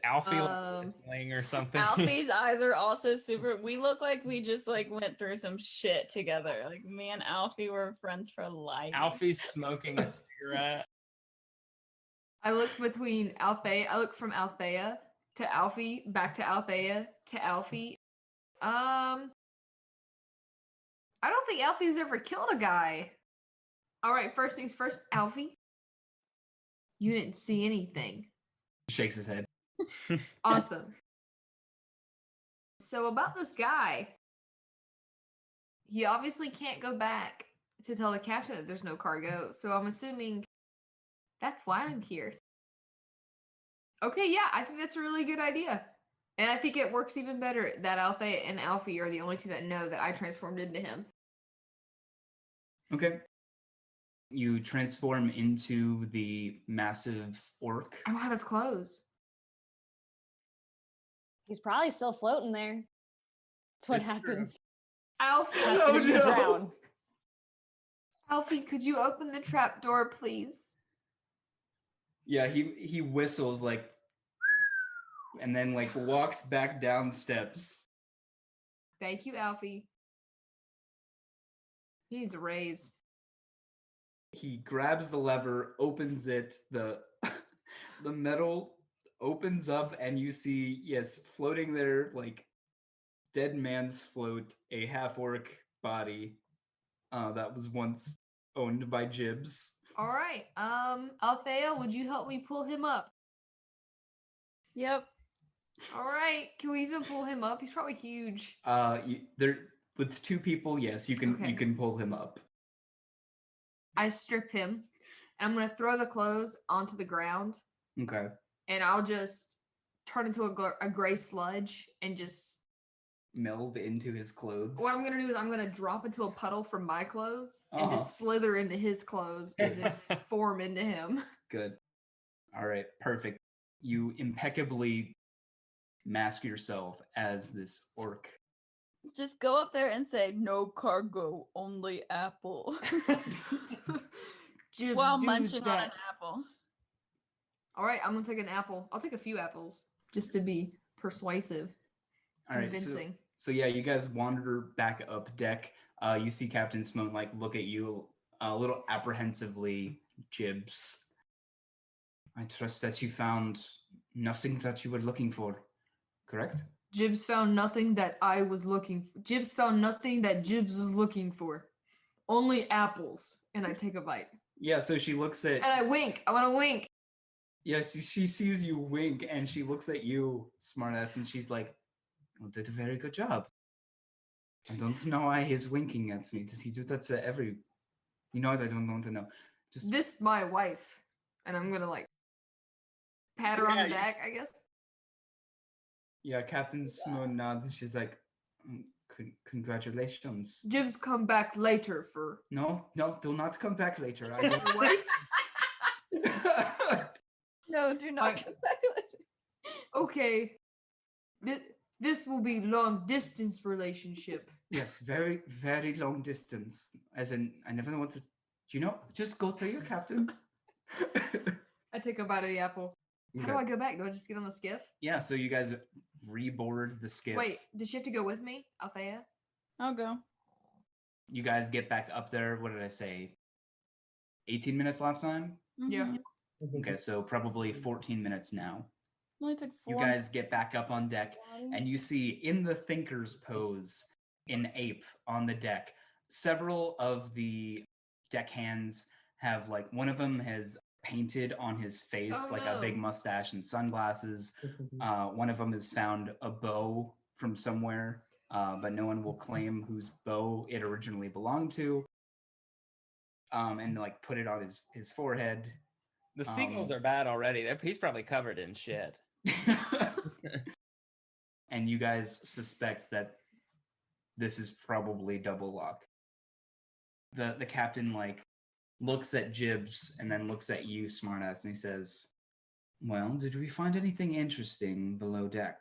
Alfie whistling or something. Alfie's eyes are also super. We look like we just like went through some shit together. Like me and Alfie were friends for life. Alfie's smoking a cigarette. I look between Althea. I look from Althea to Alfie, back to Althea to Alfie. I don't think Alfie's ever killed a guy. All right, first things first, Alfie. You didn't see anything. He shakes his head. Awesome. So about this guy, he obviously can't go back to tell the captain that there's no cargo. So I'm assuming that's why I'm here. Okay, yeah, I think that's a really good idea. And I think it works even better that Althea and Alfie are the only two that know that I transformed into him. Okay. You transform into the massive orc. I don't have his clothes. He's probably still floating there. That's what It's true. happens. Alfie, After you drown. Alfie, could you open the trap door, please? Yeah, he whistles like, and then like walks back down steps. Thank you, Alfie. He needs a raise. He grabs the lever, opens it, the the metal opens up, and you see, yes, floating there like dead man's float, a half-orc body that was once owned by Jibs. All right. Althea, would you help me pull him up? Yep. All right. Can we even pull him up? He's probably huge. There with two people, yes, you Okay. can pull him up. I strip him, and I'm gonna throw the clothes onto the ground, Okay. and I'll just turn into a gray sludge and just. Meld into his clothes. What I'm gonna do is I'm gonna drop into a puddle from my clothes and just slither into his clothes and then form into him. Good. All right, perfect. You impeccably mask yourself as this orc. Just go up there and say, "No cargo, only apple." Jibs, While do munching on an that. apple. All right, I'm gonna take an apple. I'll take a few apples just to be persuasive, All right, convincing. so yeah, you guys wander back up deck. You see Captain Simone like look at you a little apprehensively. Jibs, I trust that you found nothing that you were looking for, correct? Jibs found nothing that I was looking for. Jibs found nothing that Jibs was looking for. Only apples. And I take a bite. Yeah, so she looks at... And I wink. I want to wink. Yeah, she sees you wink, and she looks at you, smartass, and she's like, "You did a very good job. I don't know why he's winking at me. Does he do that to every... You know what? I don't want to know. Just... This my wife. And I'm going to like pat her on the back, I guess. Yeah, Captain Simone nods, and she's like, congratulations. Jibs come back later for... No, do not come back later. I Your wife? No, do not come back later. Okay. This will be long distance relationship. Yes, very, very long distance. As in, I never want to... You know, just go tell your captain. I take a bite of the apple. How do I go back? Do I just get on the skiff? Yeah, so you guys reboard the skiff. Wait, does she have to go with me, Althea? I'll go. You guys get back up there. What did I say? 18 minutes last time? Yeah. Okay, so probably 14 minutes now. Only took 4. You guys get back up on deck, and you see in the thinker's pose, an ape on the deck. Several of the deckhands have, like, one of them has painted on his face a big mustache and sunglasses. One of them has found a bow from somewhere, but no one will claim whose bow it originally belonged to. And like put it on his forehead. The sequels are bad already. He's probably covered in shit. And you guys suspect that this is probably double luck. The captain like looks at Jibs and then looks at you, smartass, and he says, "Well, did we find anything interesting below deck?"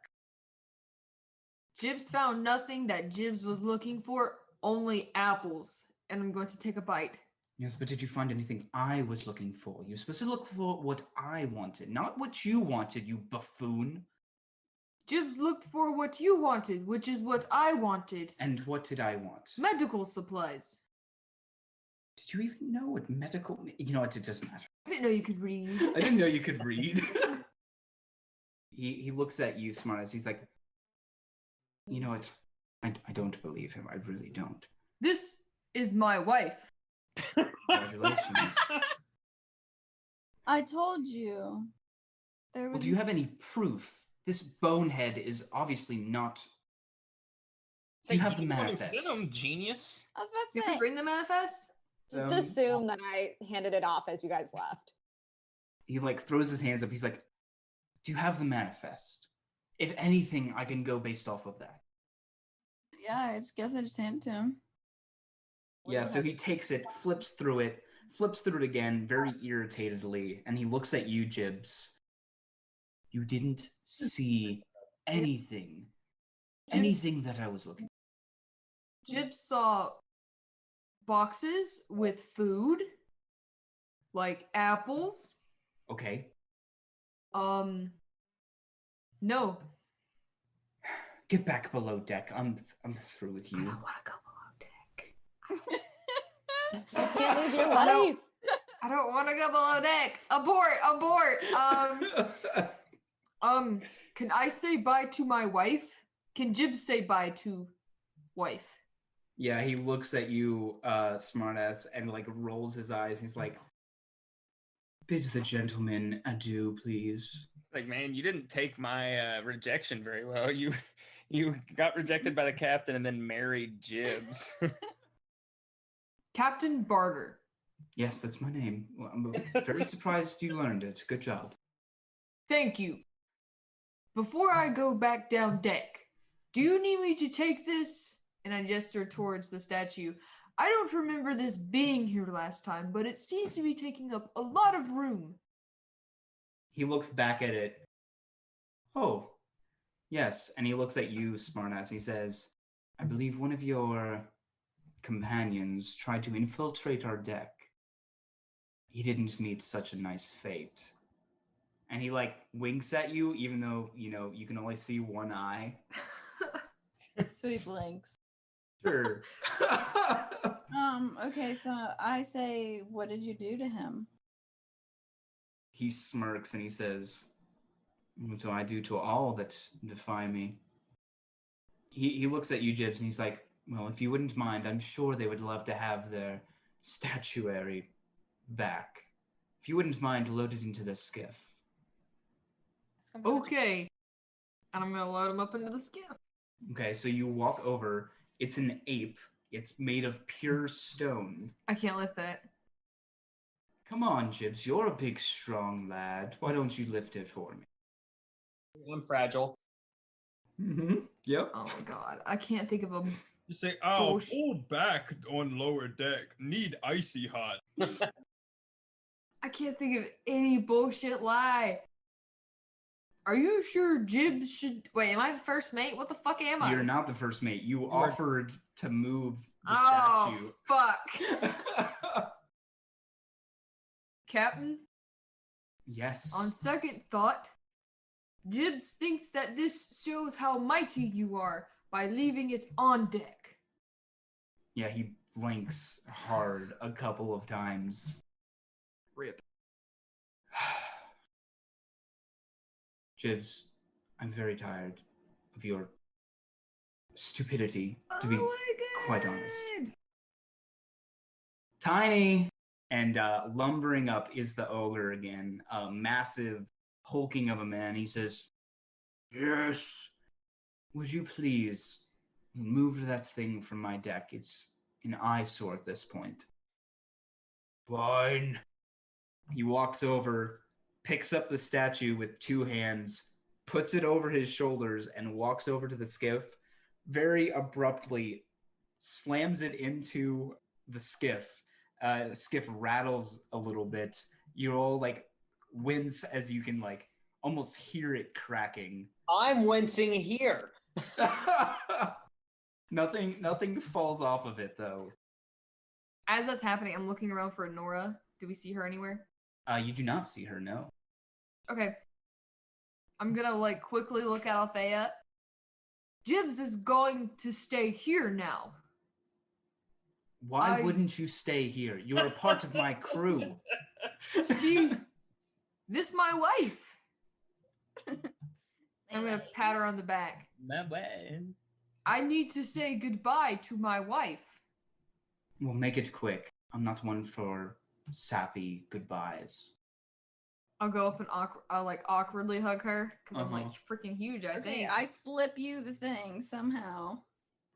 Jibs found nothing that Jibs was looking for, only apples. And I'm going to take a bite. Yes, but did you find anything I was looking for? You're supposed to look for what I wanted, not what you wanted, you buffoon. Jibs looked for what you wanted, which is what I wanted. And what did I want? Medical supplies. Did you even know what medical... You know what, it doesn't matter. I didn't know you could read. I didn't know you could read. He looks at you, smartass. He's like, "You know what? I don't believe him. I really don't." This is my wife. Congratulations. I told you. There was Well, do you have any proof? This bonehead is obviously not... Do you have the manifest? Genius. I was about You to can say. bring the manifest? Just assume that I handed it off as you guys left. He like throws his hands up. He's like, "Do you have the manifest? If anything, I can go based off of that." Yeah, I guess I just hand it to him. Yeah, so he takes it, flips through it, flips through it again very irritatedly, and he looks at you, Jibs. You didn't see anything that I was looking for. Jib saw boxes with food, like apples. Okay. No. Get back below deck. I'm through with I you. don't want to go below deck. You can't leave your I don't- wife. I don't want to go below deck. Abort. Can I say bye to my wife? Can Jib say bye to wife? Yeah, he looks at you, smartass, and like rolls his eyes. He's like, "Bid the gentleman adieu, please." Like, man, you didn't take my rejection very well. You got rejected by the captain and then married Jibs. Captain Barter. Yes, that's my name. Well, I'm very surprised you learned it. Good job. Thank you. Before I go back down deck, do you need me to take this? And I gesture towards the statue. I don't remember this being here last time, but it seems to be taking up a lot of room. He looks back at it. Oh, yes. And he looks at you, smartass. He says, I believe one of your companions tried to infiltrate our deck. He didn't meet such a nice fate. And he like winks at you, even though, you can only see one eye. So he blinks. Sure. Okay, so I say, what did you do to him? He smirks and he says, what do I do to all that defy me? He looks at you, Jibs, and he's like, well, if you wouldn't mind, I'm sure they would love to have their statuary back. If you wouldn't mind, load it into the skiff. Okay. And I'm going to load him up into the skiff. Okay, so you walk over. It's an ape. It's made of pure stone. I can't lift that. Come on, Jibs. You're a big, strong lad. Why don't you lift it for me? I'm fragile. Mm-hmm. Yep. Oh my god. I can't think of a... You say, Bullshit. hold back on lower deck. Need icy hot. I can't think of any bullshit lie. Are you sure Jibs should... Wait, am I the first mate? What the fuck am I? You're not the first mate. You are- offered to move the Oh, statue. fuck. Captain, Yes. on second thought, Jibs thinks that this shows how mighty you are by leaving it on deck. Yeah, he blinks hard a couple of times. Rip. Jibs, I'm very tired of your stupidity, to be quite honest. Tiny! And lumbering up is the ogre again, a massive hulking of a man. He says, yes, would you please move that thing from my deck? It's an eyesore at this point. Fine. He walks over, picks up the statue with two hands, puts it over his shoulders, and walks over to the skiff, very abruptly slams it into the skiff. The skiff rattles a little bit. You all like wince as you can like almost hear it cracking. I'm wincing here. Nothing falls off of it though. As that's happening, I'm looking around for Nora. Do we see her anywhere? You do not see her, no. Okay. I'm gonna like quickly look at Althea. Jibs is going to stay here now. Why wouldn't you stay here? You're a part of my crew. This my wife. I'm gonna pat her on the back. My man. I need to say goodbye to my wife. We'll make it quick. I'm not one for sappy goodbyes. I'll go up and I'll like awkwardly hug her because I'm like Uh-huh. freaking huge. I Okay, think. I slip you the thing somehow.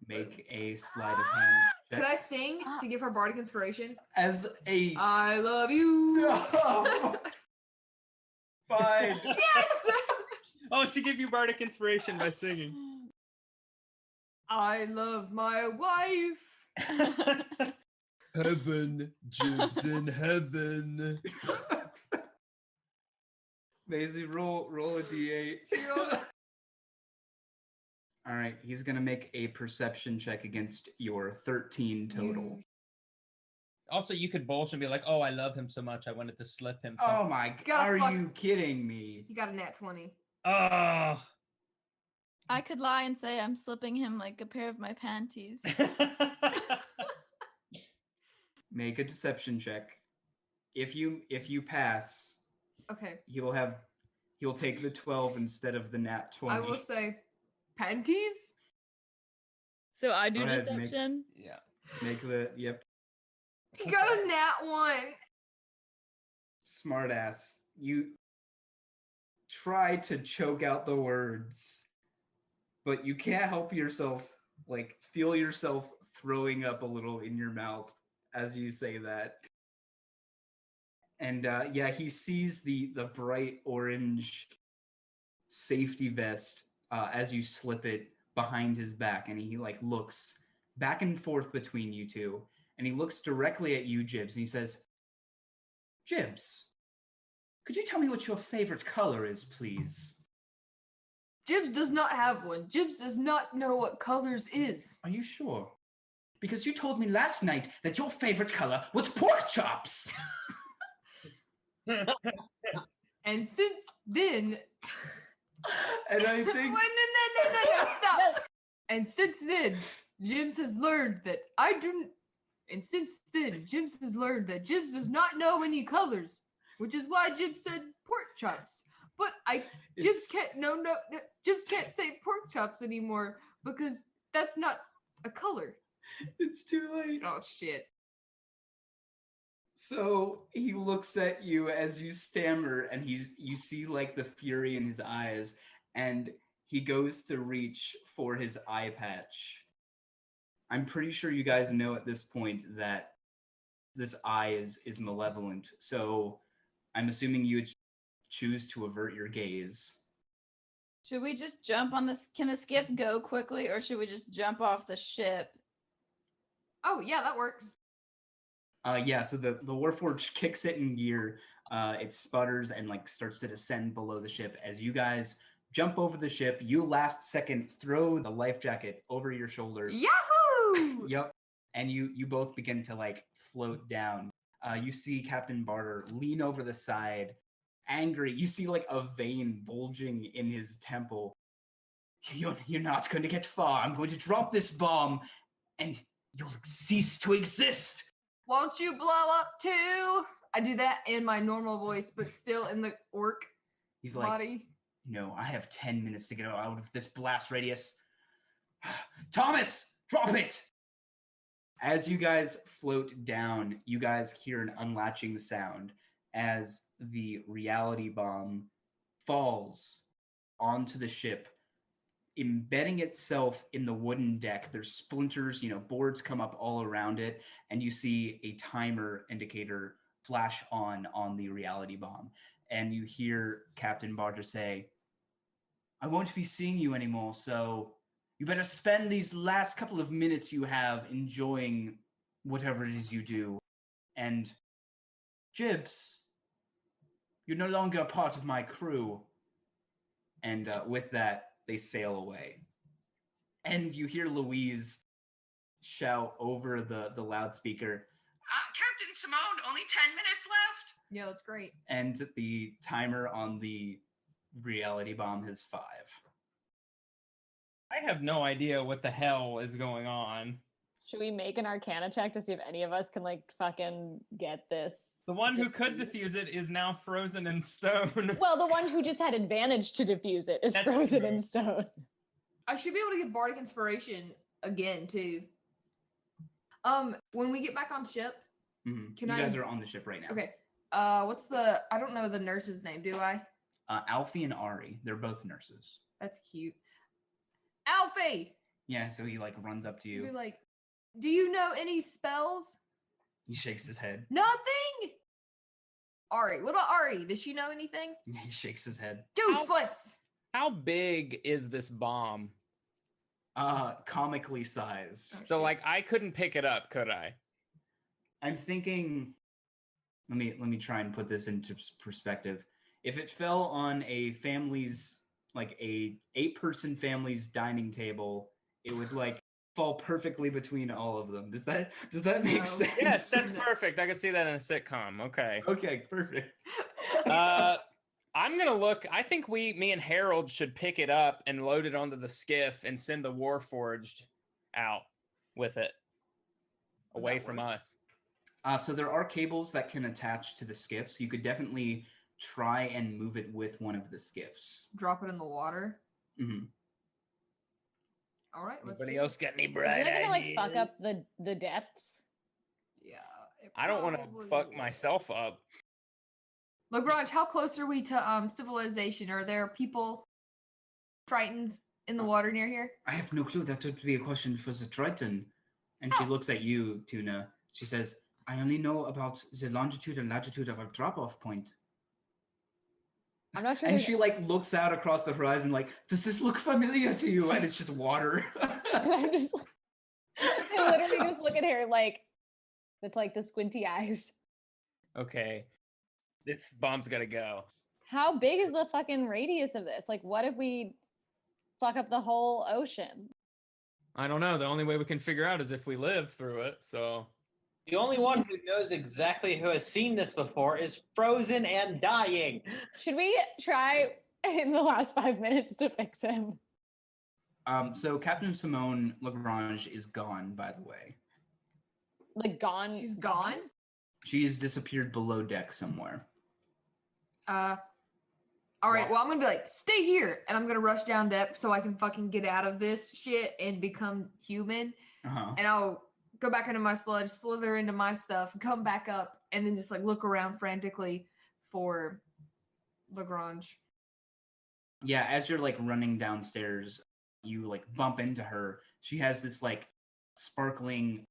Make a sleight of hand check. Could I sing to give her bardic inspiration? As a I love you. No. Fine. Yes. Oh, she gave you bardic inspiration by singing. I love my wife. Heaven, Jibs in heaven. Maisie, roll a d8. All right, he's gonna make a perception check against your 13 total. Also, you could bullshit and be like, "Oh, I love him so much, I wanted to slip him." Oh my! Are you kidding me? You got a nat 20. Oh. I could lie and say I'm slipping him like a pair of my panties. Make a deception check. If you pass, Okay. he'll take the 12 instead of the nat 20. I will say panties. So I do Go ahead, deception. Yeah. Make the yep. You got a nat 1. Smartass. You try to choke out the words, but you can't help yourself. Like, feel yourself throwing up a little in your mouth as you say that. And yeah, he sees the bright orange safety vest as you slip it behind his back, and he like looks back and forth between you two, and he looks directly at you, Jibs, and he says, "Jibs, could you tell me what your favorite color is, please?" Jibs does not have one. Jibs does not know what colors is. Are you sure? Because you told me last night that your favorite color was pork chops. And since then, And I think wait, no, stop. And since then, Jibs has learned that Jibs has learned that Jibs does not know any colors, which is why Jibs said pork chops. But Jibs can't say pork chops anymore because that's not a color. it's too late. Oh shit. So he looks at you as you stammer, and you see like the fury in his eyes, and he goes to reach for his eye patch. I'm pretty sure you guys know at this point that this eye is malevolent, so I'm assuming you would choose to avert your gaze. Should we just jump on this? Can the skiff go quickly, or should we just jump off the ship? Oh yeah, that works. Yeah, so the Warforged kicks it in gear. It sputters and like starts to descend below the ship. As you guys jump over the ship, you last second throw the life jacket over your shoulders. Yahoo! Yep. And you both begin to like float down. You see Captain Barter lean over the side, angry. You see like a vein bulging in his temple. You're not going to get far. I'm going to drop this bomb, and you'll cease to exist. Won't you blow up too? I do that in my normal voice, but still in the orc He's like, body. "No, I have 10 minutes to get out of this blast radius. Thomas, drop it!" As you guys float down, you guys hear an unlatching sound as the reality bomb falls onto the ship, embedding itself in the wooden deck. There's splinters, boards come up all around it, and you see a timer indicator flash on the reality bomb. And you hear Captain Barter say, "I won't be seeing you anymore, so you better spend these last couple of minutes you have enjoying whatever it is you do. And Jibs, you're no longer a part of my crew." And with that, they sail away. And you hear Louise shout over the loudspeaker, "Captain Simone, only 10 minutes left!" Yeah, that's great. And the timer on the reality bomb has 5. I have no idea what the hell is going on. Should we make an Arcana check to see if any of us can like fucking get this? The one who could defuse it is now frozen in stone. Well, the one who just had advantage to defuse it is That's frozen true. in stone. I should be able to get Bardic Inspiration again too. When we get back on ship, Mm-hmm. Can you I- guys are on the ship right now. okay. I don't know the nurse's name, do I? Alfie and Ari, they're both nurses. That's cute. Alfie! Yeah, so he like runs up to Be you. like, do you know any spells? He shakes his head. Nothing! Ari, what about Ari? Does she know anything? He shakes his head. Useless! How big is this bomb? Comically sized. Oh, So, shit. like, I couldn't pick it up, could I? I'm thinking. Let me try and put this into perspective. If it fell on a family's like a 8-person family's dining table, it would like fall perfectly between all of them. Does that make No. sense? Yes, that's No. perfect. I can see that in a sitcom. Okay. Okay, perfect. I'm gonna look. I think me and Harold should pick it up and load it onto the skiff and send the Warforged out with it, Would away that from work? us. So there are cables that can attach to the skiff, so you could definitely try and move it with one of the skiffs. Drop it in the water. Hmm. All right, let's Anybody do else it. got any Isn't bright that gonna like ideas? fuck up the depths? Yeah. it I don't want probably to fuck will. myself up. Lagrange, how close are we to civilization? Are there people, Tritons, in the water near here? I have no clue. That would be a question for the Triton. And she looks at you, Tuna. She says, I only know about the longitude and latitude of our drop-off point. I'm not sure. And there's- she like looks out across the horizon like, does this look familiar to you? And it's just water. And I'm just like, I literally just look at her like, it's like the squinty eyes. Okay, this bomb's gotta go. How big is the fucking radius of this? Like, what if we fuck up the whole ocean? I don't know. The only way we can figure out is if we live through it. So The only one who knows exactly who has seen this before is frozen and dying. Should we try in the last 5 minutes to fix him? So Captain Simone Lagrange is gone, by the way. Like gone? She's gone? She has disappeared below deck somewhere. All right, well, I'm gonna be like, stay here, and I'm gonna rush down depth so I can fucking get out of this shit and become human. Uh-huh. And I'll go back into my sludge, slither into my stuff, come back up, and then just like look around frantically for Lagrange. Yeah, as you're like running downstairs, you like bump into her. She has this like sparkling,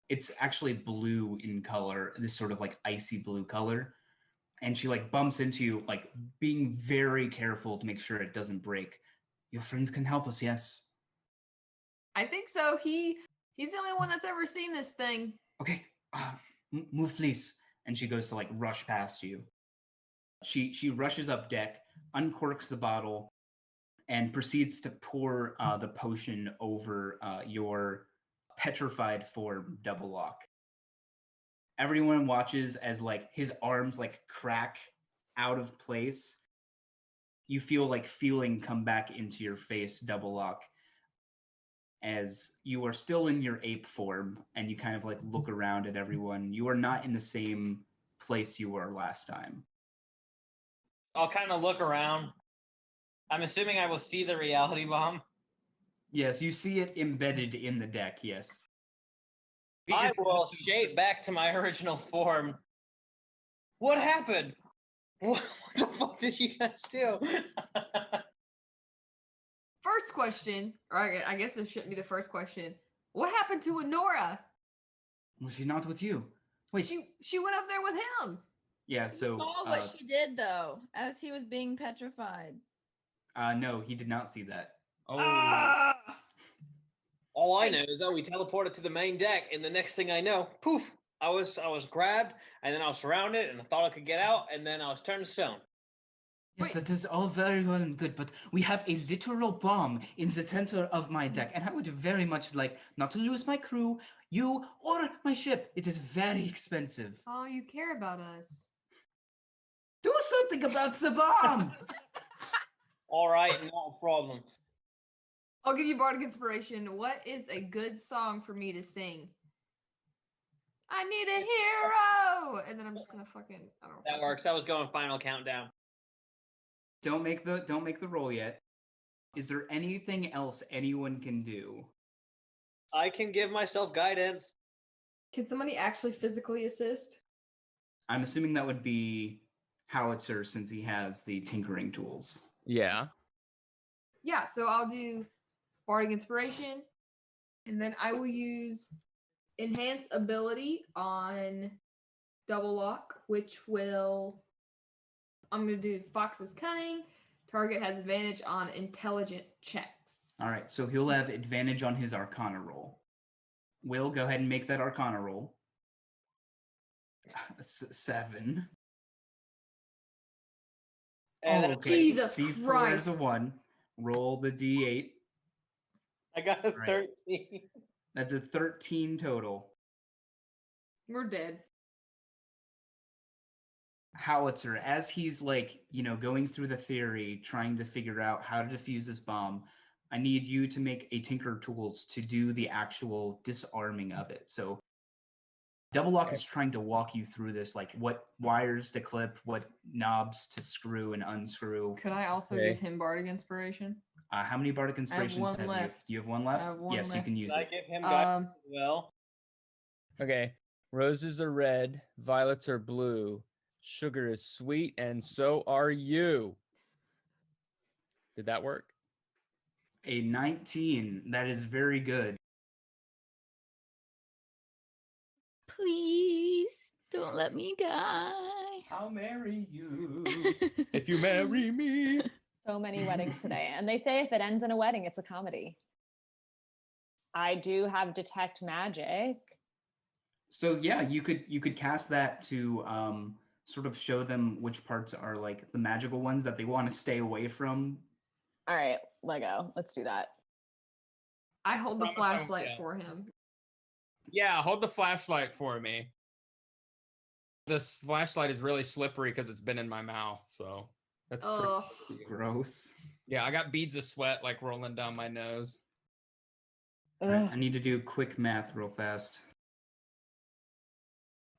it's actually blue in color, this sort of like icy blue color. And she like bumps into you, like being very careful to make sure it doesn't break. Your friend can help us, yes. I think so. He's the only one that's ever seen this thing. Okay, move please. And she goes to like rush past you. She rushes up deck, uncorks the bottle, and proceeds to pour the potion over your petrified form, Double Lock. Everyone watches as like his arms like crack out of place. You feel like feeling come back into your face, Double Lock, as you are still in your ape form and you kind of like look around at everyone. You are not in the same place you were last time. I'll kind of look around. I'm assuming I will see the reality bomb. Yes, you see it embedded in the deck, yes. I will shape back to my original form. What happened? What the fuck did you guys do? First question, or I guess this shouldn't be the first question. What happened to Honora? Was she not with you? Wait, She went up there with him. yeah, so Saw what she did though, as he was being petrified. no, he did not see that. oh, All I know is that we teleported to the main deck, and the next thing I know, poof! I was grabbed, and then I was surrounded, and I thought I could get out, and then I was turned to stone. Yes, Wait. that is all very well and good, but we have a literal bomb in the center of my deck, and I would very much like not to lose my crew, you, or my ship. It is very expensive. Oh, you care about us. Do something about the bomb! All right, no problem. I'll give you bardic inspiration. What is a good song for me to sing? I need a hero, and then I'm just gonna fucking. I don't know. That works. That was going final countdown. Don't make the roll yet. Is there anything else anyone can do? I can give myself guidance. Can somebody actually physically assist? I'm assuming that would be Howitzer since he has the tinkering tools. yeah. Yeah, so I'll do bardic inspiration, and then I will use enhance ability on Double Lock, which will. I'm going to do Fox's Cunning. Target has advantage on intelligent checks. All right, so he'll have advantage on his Arcana roll. Will, go ahead and make that Arcana roll. 7. And Oh, that's- okay. Jesus D4 is a Christ. 1. Roll the D8. I got a Right. 13. That's a 13 total. We're dead. Howitzer, as he's like, going through the theory, trying to figure out how to defuse this bomb, I need you to make a Tinker Tools to do the actual disarming of it. So Double Lock is trying to walk you through this, like what wires to clip, what knobs to screw and unscrew. Could I also Okay. give him Bardic Inspiration? How many Bardic Inspirations one have you? left. Do you have one left? have one Yes, you left. can use Can I it. give him guidance Um, as well? Okay. Roses are red, violets are blue, sugar is sweet, and so are you. Did that work? A 19. That is very good. Please don't let me die. I'll marry you. If you marry me. So many weddings today. And they say if it ends in a wedding, it's a comedy. I do have detect magic. So yeah, you could cast that to sort of show them which parts are like the magical ones that they want to stay away from. All right, Lego. Let's do that. I hold the Promise I won't flashlight yell. for him. Yeah, hold the flashlight for me. This flashlight is really slippery because it's been in my mouth, so that's Ugh. pretty. Gross. Yeah, I got beads of sweat like rolling down my nose. All right, Ugh. I need to do quick math real fast.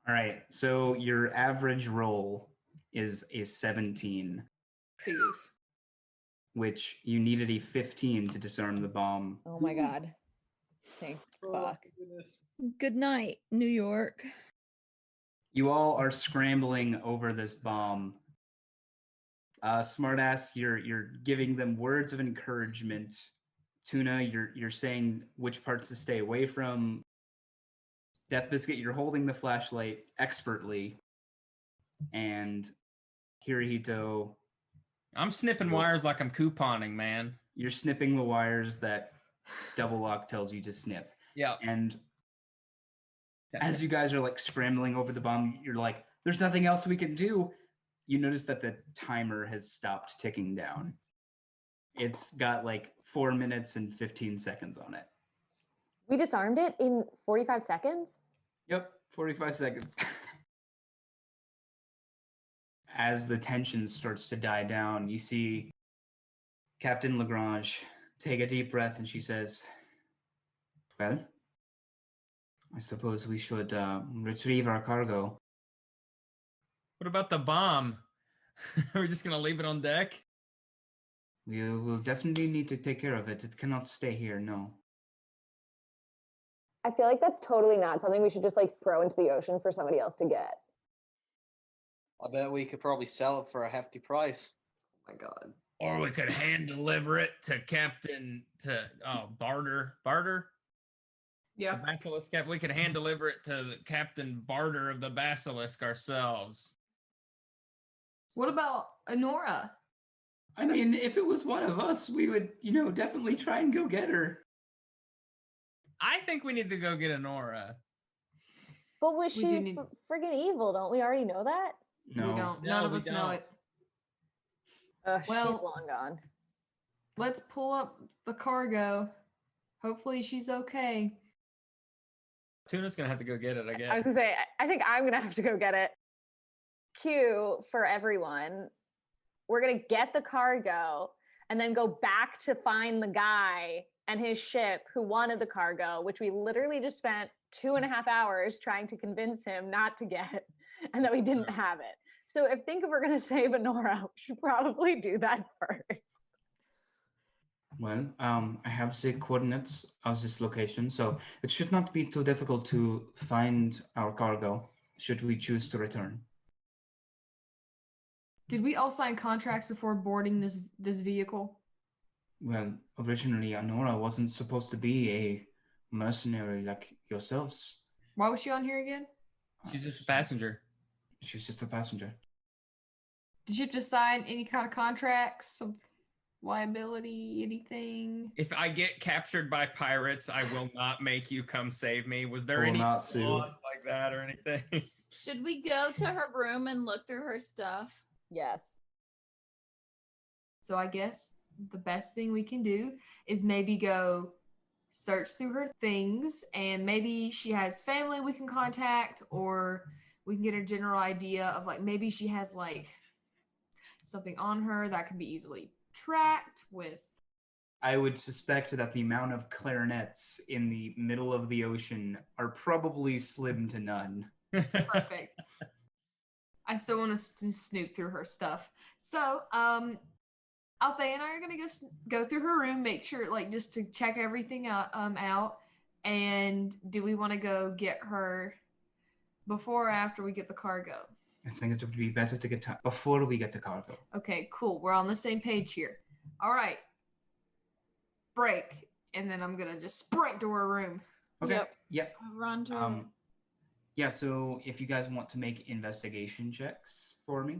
All right, so your average roll is a 17, Big oof. which you needed a 15 to disarm the bomb. Oh my god. Thank fuck. Goodness. Good night, New York. You all are scrambling over this bomb. Smartass, you're giving them words of encouragement. Tuna, you're saying which parts to stay away from. Death Biscuit, you're holding the flashlight expertly. And Hirohito, I'm snipping wires like I'm couponing, man. you're snipping the wires that Double Lock tells you to snip. Yeah. And as you guys are like scrambling over the bomb, you're like, there's nothing else we can do. You notice that the timer has stopped ticking down. It's got like 4 minutes and 15 seconds on it. We disarmed it in 45 seconds? Yep, 45 seconds. As the tension starts to die down, you see Captain Lagrange take a deep breath and she says, well, I suppose we should retrieve our cargo. What about the bomb? Are we just going to leave it on deck? We will definitely need to take care of it. It cannot stay here, no. I feel like that's totally not something we should just like throw into the ocean for somebody else to get. I bet we could probably sell it for a hefty price. Oh my god. Or we could hand deliver it to Barter. Barter? Yeah. The Basilisk Cap. We could hand deliver it to the Captain Barter of the Basilisk ourselves. What about Honora? I mean, if it was one of us, we would, definitely try and go get her. I think we need to go get Honora. But was We she do need- friggin' evil? Don't we already know that? No. We don't. No, None of we us know don't. it. Well, Well- she's long gone. Let's pull up the cargo. Hopefully she's okay. Tuna's going to have to go get it, I guess. I was gonna say, I think I'm gonna have to go get it. Cue for everyone. We're gonna get the cargo and then go back to find the guy and his ship who wanted the cargo, which we literally just spent 2.5 hours trying to convince him not to get, and that we didn't have it. So if we're gonna save Honora, we should probably do that first. Well, I have the coordinates of this location, so it should not be too difficult to find our cargo, should we choose to return. Did we all sign contracts before boarding this vehicle? Well, originally, Honora wasn't supposed to be a mercenary like yourselves. Why was she on here again? She's just a passenger. She's just a passenger. Did you have to sign any kind of contracts of liability, anything? If I get captured by pirates, I will not make you come save me. Was there I will any not sue. clause like that or anything? Should we go to her room and look through her stuff? Yes. So I guess the best thing we can do is maybe go search through her things, and maybe she has family we can contact, or we can get a general idea of like maybe she has like something on her that can be easily tracked with. I would suspect that the amount of clarinets in the middle of the ocean are probably slim to none. Perfect. I still want to snoop through her stuff. So, Althea and I are gonna go through her room, make sure, like, just to check everything out. And do we want to go get her before or after we get the cargo? I think it would be better to get before we get the cargo. Okay, cool. We're on the same page here. All right. Break, and then I'm gonna just sprint to her room. Okay. Yep. Yep. Run to her. Yeah, so if you guys want to make investigation checks for me.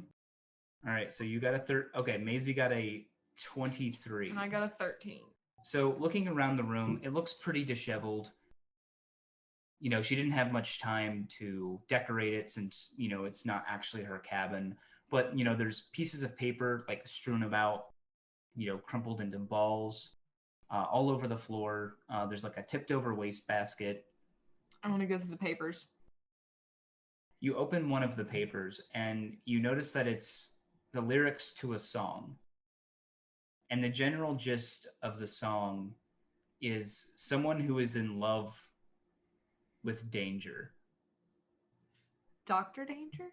All right, so you got a okay, Maisie got a 23. And I got a 13. So looking around the room, it looks pretty disheveled. You know, she didn't have much time to decorate it since, you know, it's not actually her cabin. But, you know, there's pieces of paper like strewn about, you know, crumpled into balls all over the floor. There's like a tipped over wastebasket. I want to go through the papers. You open one of the papers and you notice that it's the lyrics to a song. And the general gist of the song is someone who is in love with danger. Dr. Danger?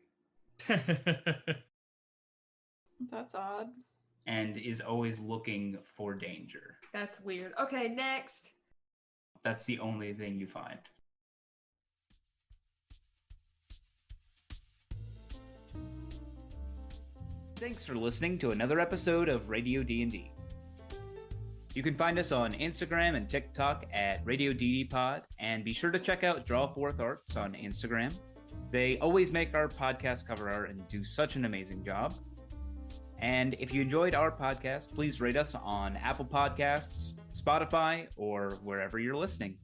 That's odd. And is always looking for danger. That's weird. Okay, next. That's the only thing you find. Thanks for listening to another episode of Radio D&D. You can find us on Instagram and TikTok at Radio DD Pod, and be sure to check out Drawforth Arts on Instagram. They always make our podcast cover art and do such an amazing job. And if you enjoyed our podcast, please rate us on Apple Podcasts, Spotify, or wherever you're listening.